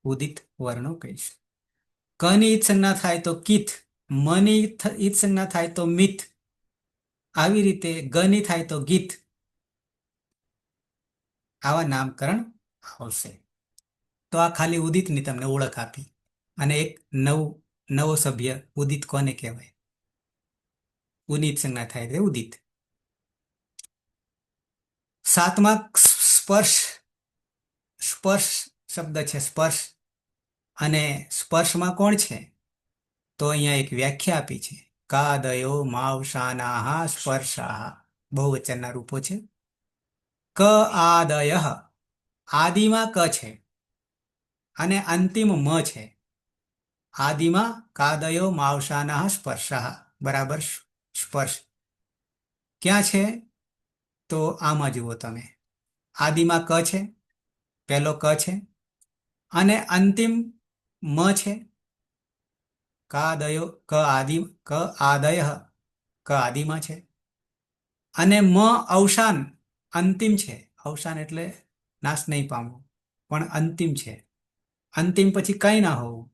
ઉદિત વર્ણો કહીશું. કની ઈત સંજ્ઞા થાય તો કિત, મની ઈત સંજ્ઞા થાય તો મિત, આવી રીતે ગની થાય તો ગીત. આવા નામકરણ આવશે. તો આ ખાલી ઉદિતની તમને ઓળખ આપી. અને એક નવો સભ્ય ઉદિત કોને કહેવાય? ઉનિત સંજ્ઞા થાય તે ઉદિત. 7માં સ્પર્શ શબ્દ છે, સ્પર્શ. અને સ્પર્શમાં કોણ છે? તો અહીંયા એક વ્યાખ્યા આપી છે, કાદયો માવસાનાહ સ્પર્શાહ. બહુવચનના રૂપો છે. ક આદયઃ, આદિમાં ક છે અને અંતિમ મ છે. આદિમાં કાદયો માવસાનાહ સ્પર્શાહ બરાબર સ્પર્શ ક્યાં છે? તો આમાં જુઓ તમે. આદિમાં ક છે, પહેલો ક છે, અને અંતિમ મ છે. કાદયો, ક આદય, ક આદિમાં છે. અને મ અવસાન, અંતિમ છે. અવસાન એટલે નાશ નહીં પામવું, પણ અંતિમ છે. અંતિમ પછી કઈ ના હોવું.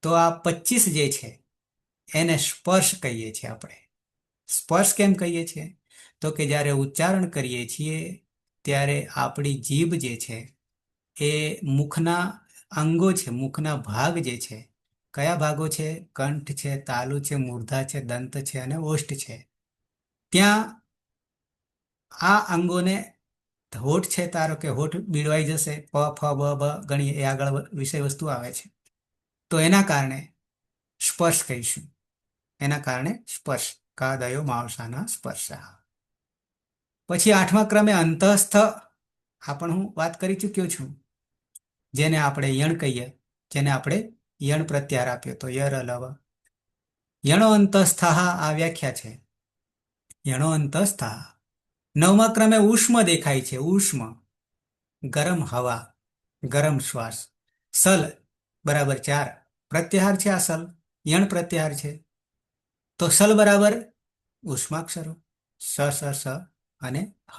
તો આ 25 જે છે એને સ્પર્શ કહીએ છીએ આપણે. સ્પર્શ કેમ કહીએ છીએ? તો કે જ્યારે ઉચ્ચારણ કરીએ છીએ ત્યારે આપણી જીભ જે છે એ મુખના અંગો છે, મુખના ભાગ જે છે, કયા ભાગો છે? કંઠ છે, તાલુ છે, મૂર્ધા છે, દંત છે અને ઓષ્ઠ છે. ત્યાં આ અંગોને હોઠ છે, ધારો કે હોઠ બીડવાઈ જશે, પ ફ બ બ ઘણી એ આગળ વિષય વસ્તુ આવે છે. તો એના કારણે સ્પર્શ કહીશું. એના કારણે સ્પર્શ, કાદયો માવસાના સ્પર્શા. પછી 8મા ક્રમે અંતઃસ્થ, આ પણ હું વાત કરી ચૂક્યો છું. જેને આપણે યણ કહીએ, જેને આપણે યણ પ્રત્યાહાર આપ્યો તો યર અલવ. યણો અંતઃસ્થાહ, આ વ્યાખ્યા છે. યણો અંતઃસ્થાહ. 9મા ક્રમે ઉષ્મ દેખાય છે. ઉષ્મ, ગરમ હવા, ગરમ શ્વાસ. સલ બરાબર 4, પ્રત્યાહાર છે. આ સલ યણ પ્રત્યાહાર છે. તો સલ બરાબર ઉષ્માક્ષરો સ સ સ અને હ.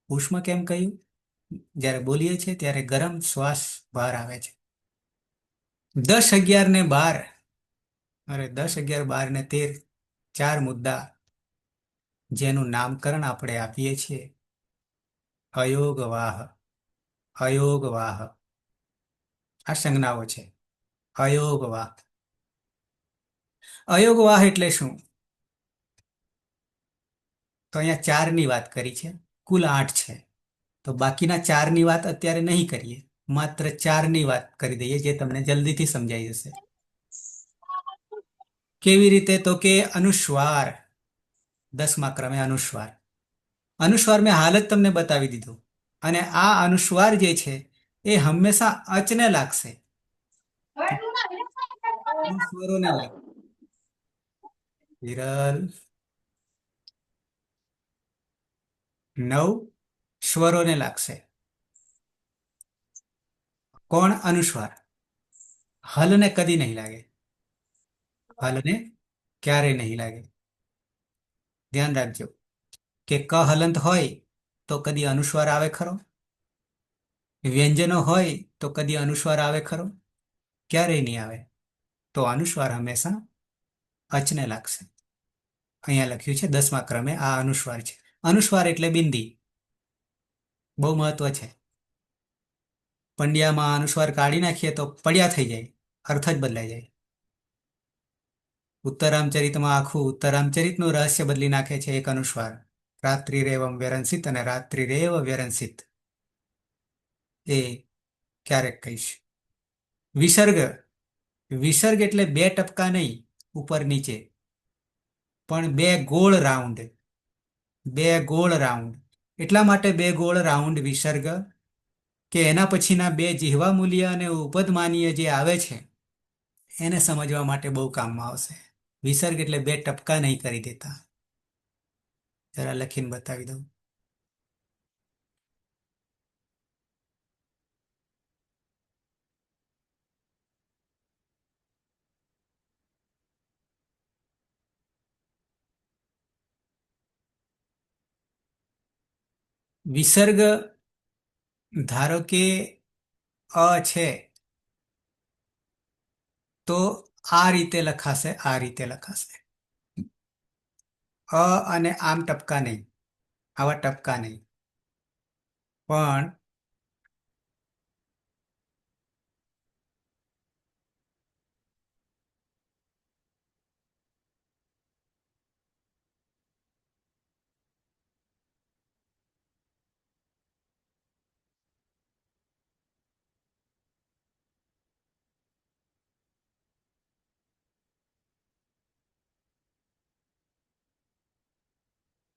ઉષ્મ કેમ કહ્યું? જ્યારે બોલીએ છીએ ત્યારે ગરમ શ્વાસ બહાર આવે છે. 10, 11 ને 12, અરે 10, 11, 12 ને 13, 4 મુદ્દા જેનું નામકરણ આપણે આપીએ છીએ અયોગવાહ. અયોગવાહ આ સંજ્ઞાઓ છે. અયોગવાહ. અયોગવાહ એટલે શું? તો અહીંયા 4ની વાત કરી છે, કુલ 8 છે. તો બાકીના 4ની વાત અત્યારે નહીં કરીએ, માત્ર 4ની વાત કરી દઈએ, જે તમને જલ્દીથી સમજાઈ જશે. કેવી રીતે? તો કે અનુસ્વાર. 10મા ક્રમે અનુસ્વાર. અનુસ્વાર મેં હાલ જ તમને બતાવી દીધું. અને આ અનુસ્વાર જે છે એ હંમેશા અચને લાગશે. સ્વરોને લાગે. વિરલ 9 સ્વરોને લાગશે. કોણ? અનુસ્વાર. હલને કદી નહીં લાગે. હલને ક્યારે નહીં લાગે. ધ્યાન રાખજો કે ક હલંત હોય તો કદી અનુસ્વાર આવે ખરો? વ્યંજનો હોય તો કદી અનુસ્વાર આવે ખરો? ક્યારેય નહીં આવે. તો અનુસ્વાર હંમેશા અચને લાગશે. અહીંયા લખ્યું છે 10મા ક્રમે આ અનુસ્વાર છે. અનુસ્વાર એટલે બિંદી. બહુ મહત્વ છે. પંડ્યામાં અનુસ્વાર કાઢી નાખીએ તો પડ્યા થઈ જાય, અર્થ જ બદલાઈ જાય. ઉત્તરામચરિતમાં આખું ઉત્તરામચરિતનું રહસ્ય બદલી નાખે છે એક અનુસ્વાર. રાત્રિરેવમ વ્યરંસિત અને રાત્રિરેવ વ્યરંસિત. એ ક્યારેક કહીશ. વિસર્ગ. વિસર્ગ એટલે 2 ટપકા નહીં ઉપર નીચે, પણ 2 ગોળ રાઉન્ડ. 2 ગોળ રાઉન્ડ. એટલા માટે 2 ગોળ રાઉન્ડ વિસર્ગ કે એના પછીના 2 જીહવા મૂલ્ય અને ઉપદમાનીય જે આવે છે એને સમજવા માટે બહુ કામમાં આવશે. વિસર્ગ એટલે 2 ટપકા નહીં કરી દેતા. જરા લખીને બતાવી દઉં. વિસર્ગ ધારો કે અ છે તો આ રીતે લખાશે, આ રીતે લખાશે. અને આમ ટપકા નહીં, આવા ટપકા નહીં. પણ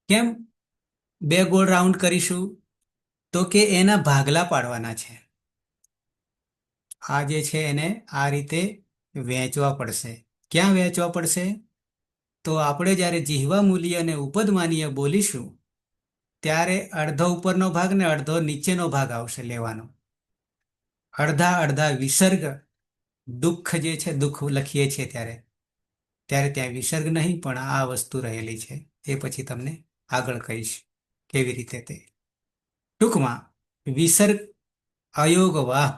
કેમ 2 ગોળ રાઉન્ડ કરીશું? તો કે એના ભાગલા પાડવાના છે. આ જે છે એને આ રીતે વહેંચવા પડશે. ક્યાં વહેંચવા પડશે? તો આપણે જ્યારે જીહવા મૂલ્ય અને ઉપદમાનીય બોલીશું ત્યારે અડધો ઉપરનો ભાગ ને અડધો નીચેનો ભાગ આવશે લેવાનો. અડધા અડધા વિસર્ગ. દુઃખ જે છે, દુઃખ લખીએ છીએ ત્યારે ત્યારે ત્યાં વિસર્ગ નહીં પણ આ વસ્તુ રહેલી છે. એ પછી તમને આગળ કહીશ કેવી રીતે તે. ટૂંકમાં વિસર્ગ અયોગવાહ.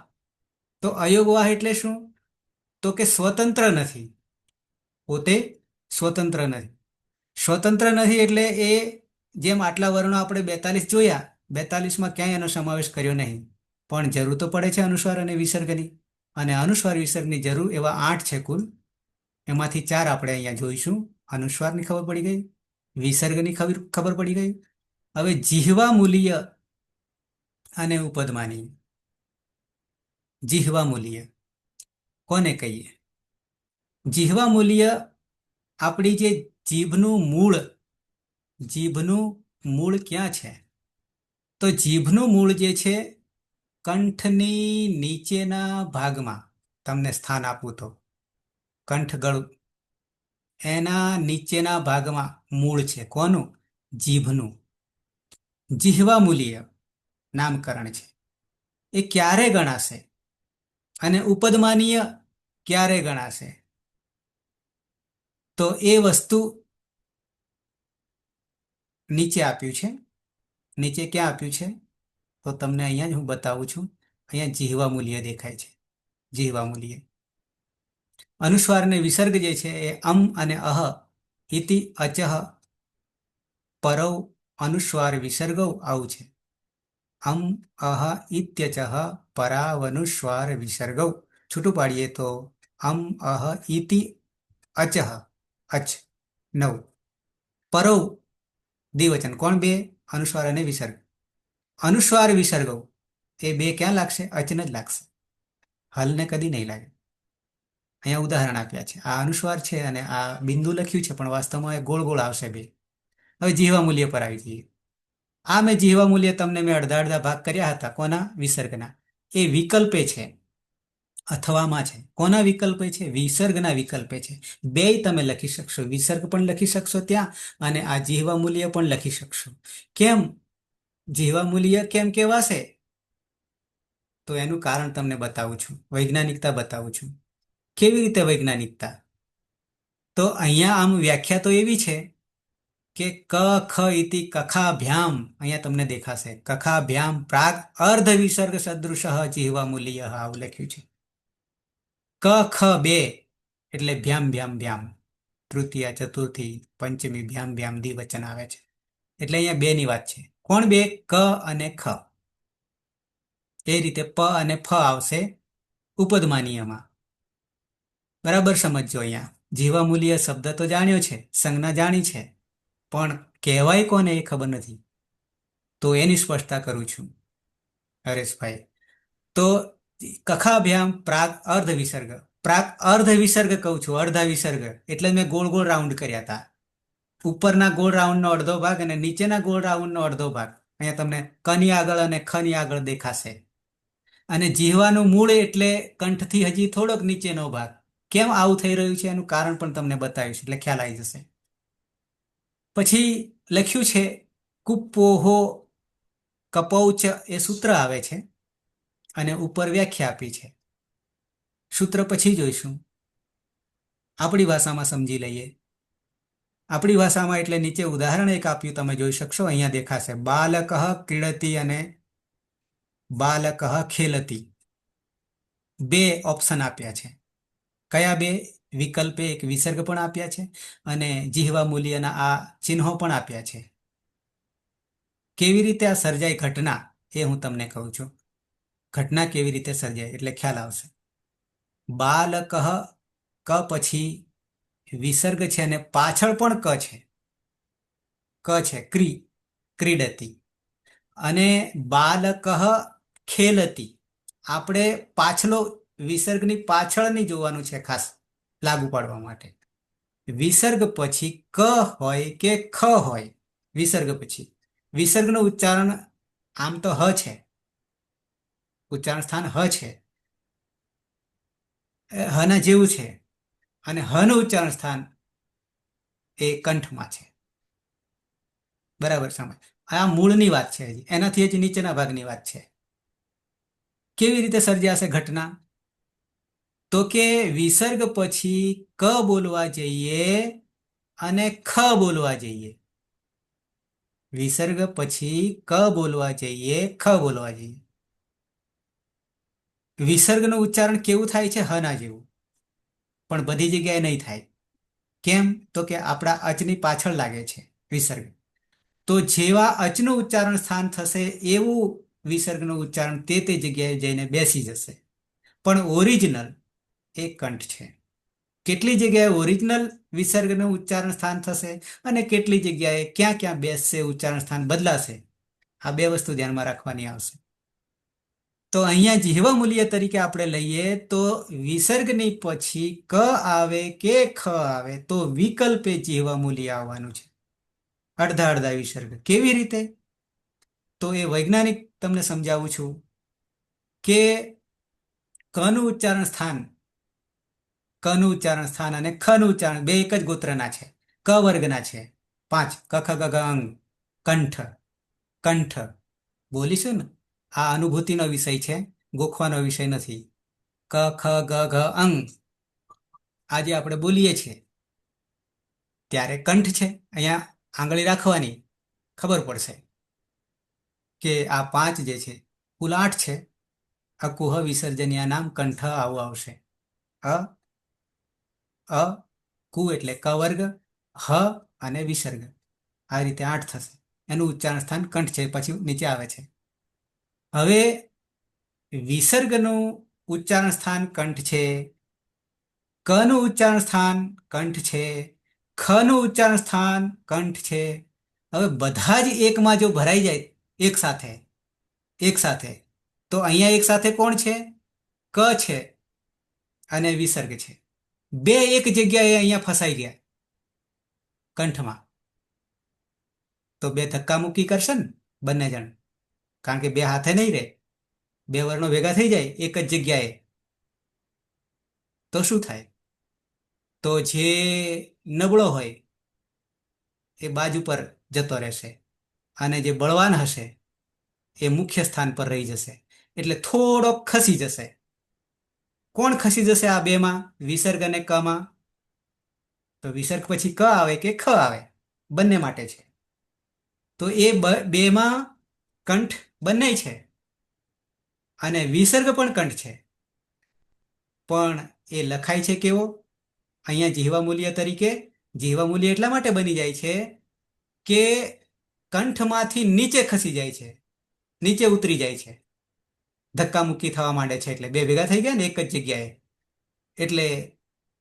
તો અયોગવાહ એટલે શું? તો કે સ્વતંત્ર નથી. પોતે સ્વતંત્ર નથી. સ્વતંત્ર નથી એટલે એ જેમ આટલા વર્ણો આપણે 42 જોયા, 42માં ક્યાંય એનો સમાવેશ કર્યો નહીં. પણ જરૂર તો પડે છે અનુસ્વાર અને વિસર્ગની. અને અનુસ્વાર વિસર્ગની જરૂર એવા 8 છે કુલ. એમાંથી 4 આપણે અહીંયા જોઈશું. અનુસ્વારની ખબર પડી ગઈ, વિસર્ગની ખબર પડી ગઈ. હવે જીહવા મૂલ્ય અને ઉપદમાની. જીહવા મૂલ્ય કોને કહીએ? જીહવા મૂલ્ય આપણી જે જીભનું મૂળ ક્યાં છે? તો જીભનું મૂળ જે છે કંઠની નીચેના ભાગમાં. તમને સ્થાન આપું તો કંઠગળ એના નીચેના ભાગમાં મૂળ છે. કોનું? જીભનું. જીહવા મૂલ્ય નામકરણ છે. એ ક્યારે ગણાશે અને ઉપદમાનીય ક્યારે ગણાશે? તો એ વસ્તુ નીચે આપ્યું છે. નીચે ક્યાં આપ્યું છે? તો તમને અહીંયા જ હું બતાવું છું. અહીંયા જીહવા મૂલ્ય દેખાય છે. જીહવા મૂલ્ય અનુસ્વાર અને વિસર્ગ જે છે એ અમ અને અહ ઇતિ અચહ પરૌ અનુસ્વાર વિસર્ગૌ આવું છે. અમ અહ ઇત્યચહ પરાવનુસ્વાર વિસર્ગૌ. છૂટું પાડીએ તો અમ અહ ઇતિ અચહ અચ નવ પરૌ દ્વિવચન કોણ બે? અનુસ્વાર અને વિસર્ગ. અનુસ્વાર વિસર્ગૌ એ બે ક્યાં લાગશે? અચને જ લાગશે. હલને કદી નહીં લાગે. અહીંયા ઉદાહરણ આપ્યા છે. આ અનુસ્વાર છે અને આ બિંદુ લખ્યું છે, પણ વાસ્તવમાં એ ગોળ ગોળ આવશે બે. હવે જીહવા મૂલ્ય પર આવી જઈએ. આ મેં જીહવા મૂલ્ય તમને મેં અડધા અડધા ભાગ કર્યા હતા. કોના? વિસર્ગના. એ વિકલ્પે છે, અથવામાં છે. કોના વિકલ્પે છે? વિસર્ગના વિકલ્પે છે. બેય તમે લખી શકશો. વિસર્ગ પણ લખી શકશો ત્યાં, અને આ જીહવા મૂલ્ય પણ લખી શકશો. કેમ જીહવા મૂલ્ય કેમ કહેવાશે? તો એનું કારણ તમને બતાવું છું, વૈજ્ઞાનિકતા બતાવું છું. કેવી રીતે વૈજ્ઞાનિકતા? તો અહીંયા આમ વ્યાખ્યા તો એવી છે કે ક ખ ઇતિ કખાભ્યામ, અહીંયા તમને દેખાશે કખાભ્યામ પ્રાગ અર્ધ વિસર્ગ સદૃશ જીહવા મૂલ્ય આવું લખ્યું છે. ક ખ બે એટલે ભ્યામ ભ્યામ ભ્યામ, તૃતીય ચતુર્થી પંચમી ભ્યામ ભ્યામ દ્વિવચન આવે છે. એટલે અહીંયા બે ની વાત છે. કોણ બે? ક અને ખ. એ રીતે પ અને ફ આવશે ઉપદમાનીયમાં. બરાબર સમજો. અહીંયા જીહવા મૂલ્ય શબ્દ તો જાણ્યો છે, સંજ્ઞા જાણી છે, પણ કહેવાય કોને એ ખબર નથી. તો એની સ્પષ્ટતા કરું છું હરેશભાઈ. તો કખાભ્યામ પ્રાગ અર્ધ વિસર્ગ. પ્રાગ અર્ધ વિસર્ગ કહું છું, અડધા વિસર્ગ એટલે મેં ગોળ ગોળ રાઉન્ડ કર્યા હતા. ઉપરના ગોળ રાઉન્ડનો અડધો ભાગ અને નીચેના ગોળ રાઉન્ડનો અડધો ભાગ અહીંયા તમને કની આગળ અને ખની આગળ દેખાશે. અને જીહવાનું મૂળ એટલે કંઠથી હજી થોડોક નીચેનો ભાગ. કેમ આવું થઈ રહ્યું છે એનું કારણ પણ તમને બતાવીશ, એટલે ખ્યાલ આવી જશે. પછી લખ્યું છે કુપ્પોહો કપૌચ, એ સૂત્ર આવે છે અને ઉપર વ્યાખ્યા આપી છે. સૂત્ર પછી જોઈશું. આપણી ભાષામાં સમજી લઈએ. આપણી ભાષામાં એટલે નીચે ઉદાહરણ એક આપ્યું, તમે જોઈ શકશો. અહીંયા દેખાશે બાલકઃ ક્રીડતી અને બાલકઃ ખેલતી. બે ઓપ્શન આપ્યા છે. કયા બે? વિકલ્પે એક વિસર્ગ પણ આપ્યા છે અને જીહવા મૂલ્યના આ ચિહ્નો પણ આપ્યા છે. કેવી રીતે આ સર્જાય ઘટના, એ હું તમને કહું છું. ઘટના કેવી રીતે સર્જાય એટલે ખ્યાલ આવશે. બાલકઃ, ક પછી વિસર્ગ છે અને પાછળ પણ ક છે. ક છે ક્રીડતી. અને બાલકઃ ખેલતી. આપણે પાછલો વિસર્ગની પાછળની જોવાનું છે ખાસ લાગુ પાડવા માટે. વિસર્ગ પછી ક હોય કે ખ હોય, વિસર્ગ પછી વિસર્ગનું ઉચ્ચારણ આમ તો હ છે, ઉચ્ચારણ સ્થાન હ છે, હના જેવું છે, અને હનું ઉચ્ચારણ સ્થાન એ કંઠમાં છે. બરાબર સમજ. આ મૂળની વાત છે, એનાથી જ નીચેના ભાગની વાત છે. કેવી રીતે સર્જાશે ઘટના? તો કે વિસર્ગ પછી ક બોલવા જઈએ અને ખ બોલવા જઈએ. વિસર્ગ પછી ક બોલવા જઈએ, ખ બોલવા જઈએ. વિસર્ગનું ઉચ્ચારણ કેવું થાય છે? હના જેવું. પણ બધી જગ્યાએ નહીં થાય. કેમ? તો કે આપણા અચની પાછળ લાગે છે વિસર્ગ. તો જેવા અચનું ઉચ્ચારણ સ્થાન થશે એવું વિસર્ગનું ઉચ્ચારણ તે જગ્યાએ જઈને બેસી જશે. પણ ઓરિજિનલ એ કંઠ છે. કેટલી જગ્યાએ ઓરિજિનલ વિસર્ગનું ઉચ્ચારણ સ્થાન થશે અને કેટલી જગ્યાએ ક્યાં ક્યાં બેસશે, ઉચ્ચારણ સ્થાન બદલાશે. આ બે વસ્તુ ધ્યાનમાં રાખવાની આવશે. તો અહીંયા જીહવા મૂલ્ય તરીકે આપણે લઈએ તો વિસર્ગની પછી ક આવે કે ખ આવે તો વિકલ્પે જીહવા મૂલ્ય આવવાનું છે. અડધા અડધા વિસર્ગ. કેવી રીતે? તો એ વૈજ્ઞાનિક તમને સમજાવું છું કે કનું ઉચ્ચારણ સ્થાન, કનું ઉચ્ચારણ સ્થાન અને ખનું ઉચ્ચારણ બે એક જ ગોત્રના છે, ક વર્ગના છે. 5 ક ખ ગ ઘ અંગ. કંઠ, કંઠ બોલીશું ને, આ અનુભૂતિનો વિષય છે, ગોખવાનો વિષય નથી. ક ખ ગ ઘ અંગ આજે આપણે બોલીએ છીએ ત્યારે કંઠ છે. અહીંયા આંગળી રાખવાની ખબર પડશે કે આ 5 જે છે કુલ 8 છે. અકુહ વિસર્જનીય નામ કંઠ આવું આવશે. અ અ કુ એટલે ક વર્ગ, હ અને વિસર્ગ, આ રીતે 8 થશે. એનું ઉચ્ચારણ સ્થાન કંઠ છે, પછી નીચે આવે છે. હવે વિસર્ગનું ઉચ્ચારણ સ્થાન કંઠ છે, ક નું ઉચ્ચારણ સ્થાન કંઠ છે, ખ નું ઉચ્ચારણ સ્થાન કંઠ છે. હવે બધા જ એકમાં જો ભરાઈ જાય એક સાથે તો અહીંયા એક સાથે કોણ છે? ક છે અને વિસર્ગ છે. બે એક જગ્યાએ અહીંયા ફસાઈ ગયા કંઠમાં, તો બે ધક્કા મુક્કી કરશે ને બંને જણ, કારણ કે બે હાથે નહીં રહે. બે વર્ણો ભેગા થઈ જાય એક જ જગ્યાએ તો શું થાય? તો જે નબળો હોય એ બાજુ પર જતો રહેશે અને જે બળવાન હશે એ મુખ્ય સ્થાન પર રહી જશે, એટલે થોડો ખસી જશે. કોણ ખસી જશે આ બેમાં, વિસર્ગ અને કમાં? તો વિસર્ગ પછી ક આવે કે ખ આવે, બંને માટે છે. તો એ બેમાં કંઠ બંને છે અને વિસર્ગ પણ કંઠ છે, પણ એ લખાય છે કેવો? અહીંયા જીહવા મૂલ્ય તરીકે. જીહવા મૂલ્ય એટલા માટે બની જાય છે કે કંઠમાંથી નીચે ખસી જાય છે, નીચે ઉતરી જાય છે, ધક્કા મુક્કી થવા માંડે છે. એટલે બે ભેગા થઈ ગયા ને એક જ જગ્યાએ, એટલે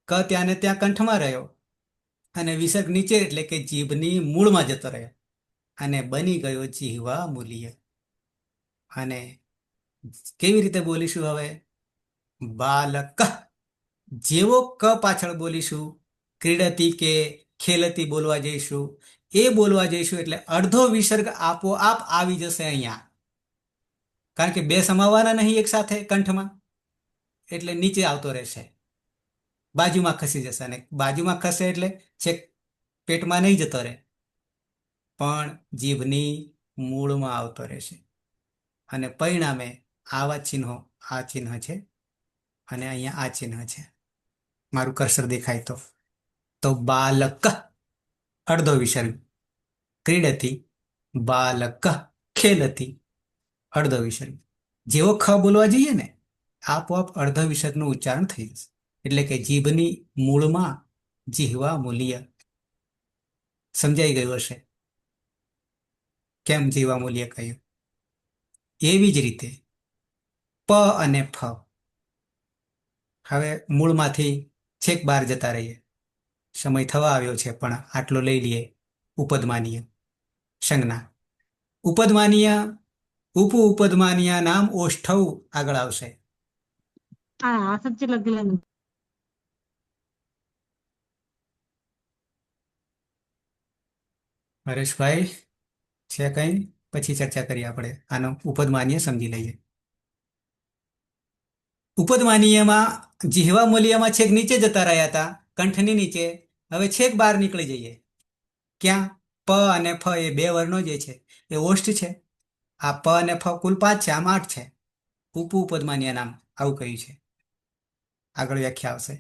ક ત્યાં ને ત્યાં કંઠમાં રહ્યો અને વિસર્ગ નીચે એટલે કે જીભની મૂળમાં જતો રહ્યો અને બની ગયો જીહવા મૂલ્ય. અને કેવી રીતે બોલીશું હવે? બાલક, જેવો ક પાછળ બોલીશું, ક્રીડતી કે ખેલતી બોલવા જઈશું, એ બોલવા જઈશું એટલે અડધો વિસર્ગ આપોઆપ આવી જશે અહીંયા, કારણ કે બે સમાવવાના નહીં એક સાથે કંઠમાં, એટલે નીચે આવતો રહેશે, બાજુમાં ખસી જશે. અને બાજુમાં ખસે એટલે છેક પેટમાં નહીં જતો રહે, પણ જીભની મૂળમાં આવતો રહેશે. અને પરિણામે આવા ચિહ્નો, આ ચિહ્ન છે અને અહીંયા આ ચિહ્ન છે. મારું કર્સર દેખાય તો બાલક અડધો વિસર્ગ, ક્રીડતી બાલક, ખેલતી અડધો વિસર્ગ. જેવો ખ બોલવા જઈએ ને આપોઆપ અડધો વિસર્ગનું ઉચ્ચારણ થઈ જશે, એટલે કે જીભની મૂળમાં જીહવા મૂલ્ય. સમજાઈ ગયું હશે કેમ જીહવા મૂલ્ય કહ્યું? એવી જ રીતે પ અને ફ હવે મૂળમાંથી છેક બહાર જતા રહીએ. સમય થવા આવ્યો છે પણ આટલો લઈ લઈએ. ઉપદમાનીય સંજ્ઞા. ઉપદમાનીય, ઉપદમાનીય નામ ઓષ્ઠવ આગળ આવશે. હા સચ્ચી લગેલા. હરેશભાઈ છે કઈ? પછી ચર્ચા કરીએ આપણે. આનો ઉપદમાનીય સમજી લઈએ. ઉપદમાનીયમાં જીહવા મૂલ્યમાં છેક નીચે જતા રહ્યા હતા, કંઠની નીચે. હવે છેક બહાર નીકળી જઈએ. ક્યાં? પ અને ફ એ બે વર્ણો જે છે એ ઓષ્ઠ છે. આ પ અને ફ કુલ 5 છે, આમ 8 છે. ઉપદમાનીય નામ આવું કહ્યું છે, આગળ વ્યાખ્યા આવશે.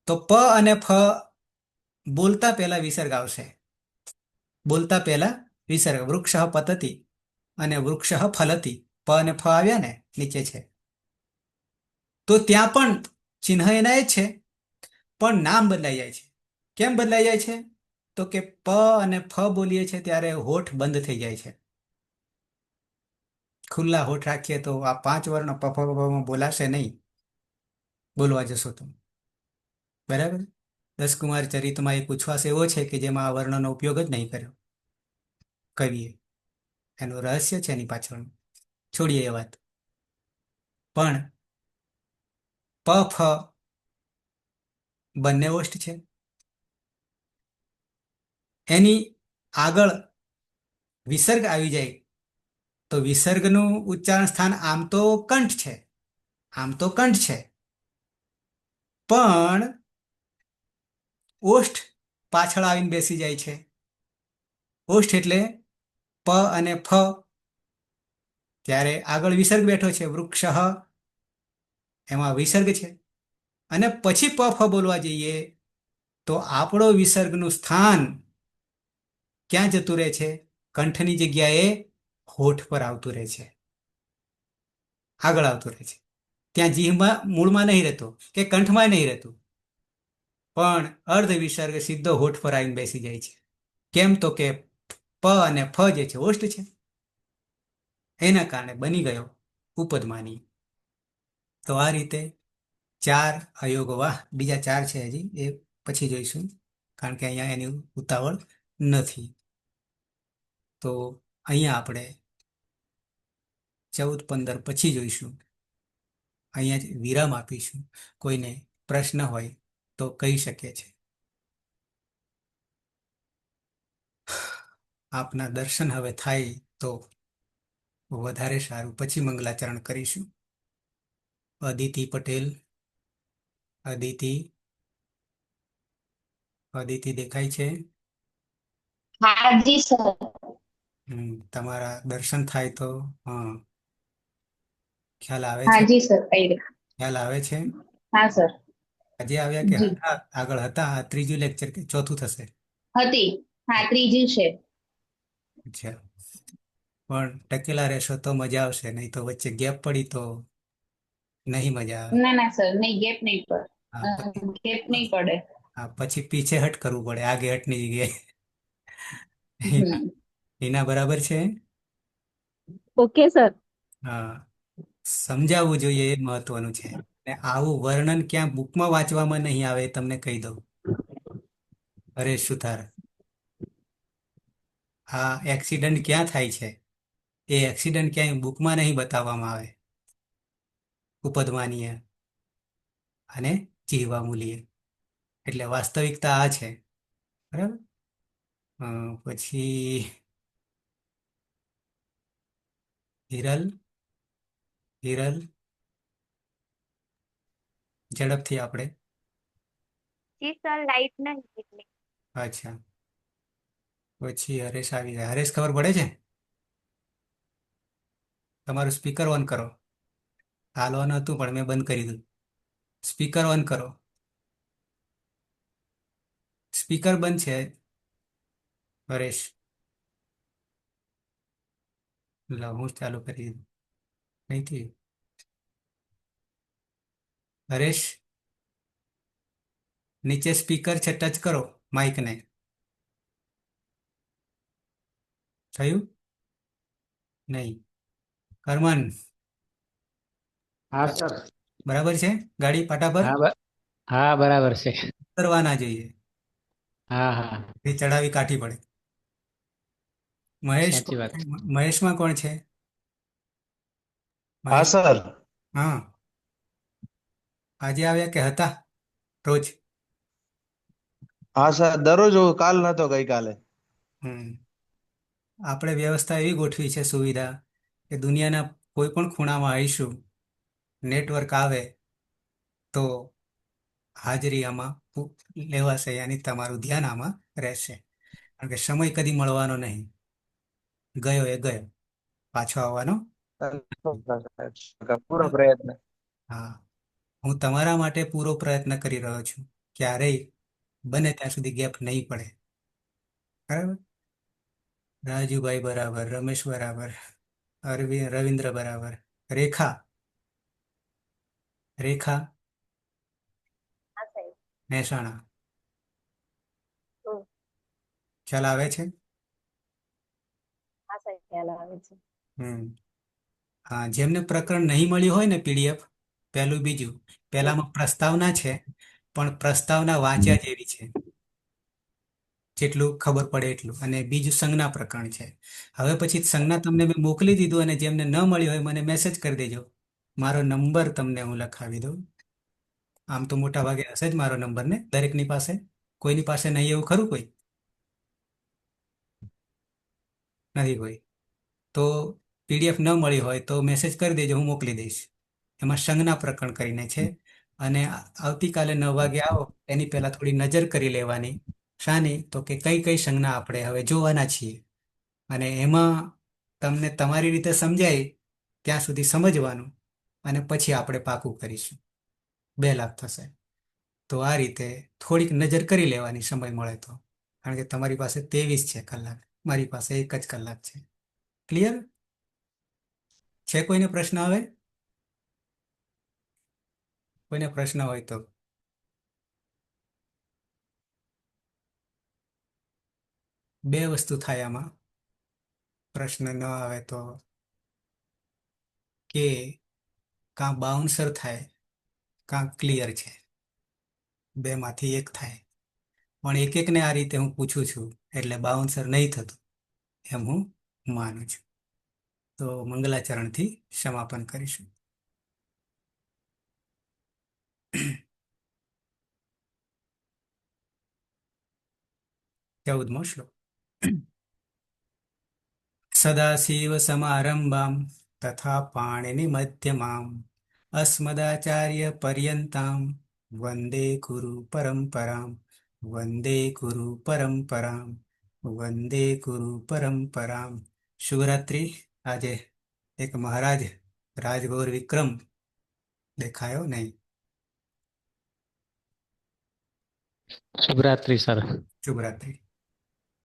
તો પ અને ફ બોલતા પહેલા વિસર્ગ આવશે. બોલતા પહેલા વિસર્ગ. વૃક્ષ પતતિ અને વૃક્ષ ફલતિ, પ અને ફ આવ્યા ને નીચે છે, તો ત્યાં પણ ચિહ્ન એના જ છે, પણ નામ બદલાઈ જાય છે. કેમ બદલાઈ જાય છે? તો કે પ અને ફ બોલીએ છીએ ત્યારે હોઠ બંધ થઈ જાય છે. ખુલ્લા હોઠ રાખીએ તો આ 5 વર્ણ પ ફ માં બોલાશે નહીં, બોલવા જશો તો. બરાબર. દસકુમાર ચરિતમાં એ પૂછવાશે એવો છે કે જેમાં આ વર્ણનો ઉપયોગ જ નહીં કર્યો કવિએ. એનું રહસ્ય છે એની પાછળ, છોડીએ એ વાત. પણ પ ફ બંને ઓષ્ઠ છે. એની આગળ વિસર્ગ આવી જાય તો વિસર્ગનું ઉચ્ચારણ સ્થાન આમ તો કંઠ છે, આમ તો કંઠ છે, પણ ઓષ્ઠ પાછળ આવીને બેસી જાય છે. ઓષ્ઠ એટલે પ અને ફ, ત્યારે આગળ વિસર્ગ બેઠો છે. વૃક્ષ એમાં વિસર્ગ છે, અને પછી પ ફ બોલવા જઈએ તો આપણો વિસર્ગનું સ્થાન ક્યાં જતું રહે છે? કંઠની જગ્યાએ હોઠ પર આવતું રહે છે, આગળ આવતું રહે છે. ત્યાં જીભમાં મૂળમાં નહીં રહેતો કે કંઠમાં નહીં રહેતું, પણ અર્ધ વિસર્ગ સીધો હોઠ પર આવીને બેસી જાય છે. કેમ તો કે પ અને ફ જે છે ઓષ્ઠ છે, એના કારણે બની ગયો ઉપદમાની. તો આ રીતે ચાર અયોગો, વાહ, બીજા ચાર છે હજી, એ પછી જોઈશું, કારણ કે અહીંયા એની ઉતાવળ નથી. તો અહીંયા આપણે 14-15 પછી જોઈશું. અહીંયા જ વિરામ આપીશું. કોઈને પ્રશ્ન હોય તો કહી શકે છે. આપના દર્શન હવે થાય તો વધારે સારું. પછી મંગલાચરણ કરીશું. અદિતિ પટેલ, અદિતિ, અદિતિ દેખાય છે? हाँ जी सर। તમારા દર્શન થાય તો હા, ખ્યાલ આવે हाँ છે? जी सर आई रहे। ખ્યાલ આવે છે? हाँ सर। આજે આવ્યા કે જી હતા આગળ હતા? આ ત્રીજું લેક્ચર કે ચોથું થશે? હતી। हाँ ત્રીજું છે। અચ્છા, પણ ટકેલા રહેશો તો મજા આવશે, નહીં તો વચ્ચે ગેપ પડી તો નહીં મજા આવે. ना ना सर नहीं गैप नहीं पर હા, પછી गैप नहीं पड़े। હા, પછી પીછે હટ કરવું પડે, આગે હટની જગ્યાએ. હિના, हम्म। હિના બરાબર છે? Okay sir. હા, સમજાવવું જોઈએ એ મહત્વનું છે. ને આવું વર્ણન ક્યાં બુકમાં વાંચવામાં નહીં આવે, એ તમને કહી દઉં. હરેશ સુથાર, આ એક્સિડન્ટ ક્યાં થાય છે એ એક્સિડન્ટ ક્યાંય બુકમાં નહીં બતાવવામાં આવે. ઉપદમાનીય અને જીહવા મૂલીય, એટલે વાસ્તવિકતા આ છે. બરાબર. પછી હિરલ, હિરલ, ઝડપથી આપણે. જી સર લાઈટ નહીં એટલે. અચ્છા, પછી હરેશ આવી ગયા. હરેશ, ખબર પડે છે? તમારું સ્પીકર ઓન કરો. હાલ ઓન હતું પણ મેં બંધ કરી દીધું. સ્પીકર ઓન કરો. સ્પીકર બંધ છે હરેશ. હું જ ચાલુ કરી દીધું. નહીં થયું. હરેશ, નીચે સ્પીકર છે, ટચ કરો માઇકને. થયું? નહીં. હરમન, હા સર। બરાબર છે? ગાડી પાટા પર હા હા બરાબર છે। કરવા ના જોઈએ, હા હા એ ચડાવી કાઢી પડે. મહેશ, સાચી વાત। મહેશમાં કોણ છે? हाँ મહેશ, सर। હા, આજે આવ્યા કે હતા રોજ? हाँ सर दररोज हो, काल न तो गई काले। હમ આપણે વ્યવસ્થા એવી ગોઠવી છે, સુવિધા, કે દુનિયાના કોઈ પણ ખૂણામાં આવીશું, નેટવર્ક આવે તો હાજરી આમાં લેવાશે, યાની તમારું ધ્યાન આમાં રહેશે. કારણ કે સમય કદી મળવાનો નહીં. ગયો એ ગયો, પાછો આવવાનો. पूरा प्रयत्न। હા, હું તમારા માટે પૂરો પ્રયત્ન કરી રહ્યો છું. ક્યારેય બને ત્યાં સુધી ગેપ નહીં પડે. બરાબર. રાજુભાઈ બરાબર, રમેશ બરાબર, રવિન્દ્ર બરાબર, રેખા, રેખા હા સાહેબ. મહેસાણા, હમ. ખ્યાલ આવે છે? હા સાહેબ ખ્યાલ આવે છે. હમ હા, જેમને પ્રકરણ નહીં મળ્યું હોય ને, પીડીએફ પહેલું બીજું, પહેલામાં પ્રસ્તાવના છે, પણ પ્રસ્તાવના વાંચ્યા જેવી છે, જેટલું ખબર પડે એટલું. અને બીજું સંજ્ઞા પ્રકરણ છે. હવે પછી સંજ્ઞા તમને મેં મોકલી દીધું, અને જેમને ન મળી હોય મને મેસેજ કરી દેજો. મારો નંબર તમને હું લખાવી દઉં. આમ તો મોટા ભાગે હશે જ મારો નંબર ને દરેકની પાસે. કોઈની પાસે નહીં એવું ખરું? કોઈ નથી? કોઈ તો પીડીએફ ન મળી હોય તો મેસેજ કરી દેજો, હું મોકલી દઈશ. એમાં સંજ્ઞા પ્રકરણ કરીને છે. અને આવતીકાલે 9 વાગે આવો એની પહેલા થોડી નજર કરી લેવાની. શાની? તો કે કઈ કઈ સંજ્ઞા આપણે હવે જોવાના છીએ, અને એમાં તમને તમારી રીતે સમજાય ત્યાં સુધી સમજવાનું, અને પછી આપણે પાકું કરીશું. 2 લાખ થશે. તો આ રીતે થોડીક નજર કરી લેવાની સમય મળે તો, કારણ કે તમારી પાસે 23 છે કલાક, મારી પાસે 1 જ કલાક છે. ક્લિયર? છે કોઈને પ્રશ્ન આવે? કોઈને પ્રશ્ન હોય તો બે વસ્તુ થાય આમાં. પ્રશ્ન ન આવે તો કે કાં બાઉન્સર થાય કાં ક્લિયર છે, બેમાંથી એક થાય. પણ એક એકને આ રીતે હું પૂછું છું એટલે બાઉન્સર નહીં થતું એમ હું માનું છું. તો મંગલાચરણથી સમાપન કરીશું. 14મો શ્લોક. સદાશિવ સમારંભામ તથા પાણિનિ મધ્યમામ અસ્મદાચાર્ય પર્યંતામ વંદે ગુરુ પરંપરામ વંદે ગુરુ પરંપરામ વંદે ગુરુ પરંપરામ. શુભરાત્રિ. આજે એક મહારાજ રાજગૌર વિક્રમ દેખાયો નહીં. શુભરાત્રી સર. શુભરાત્રિ.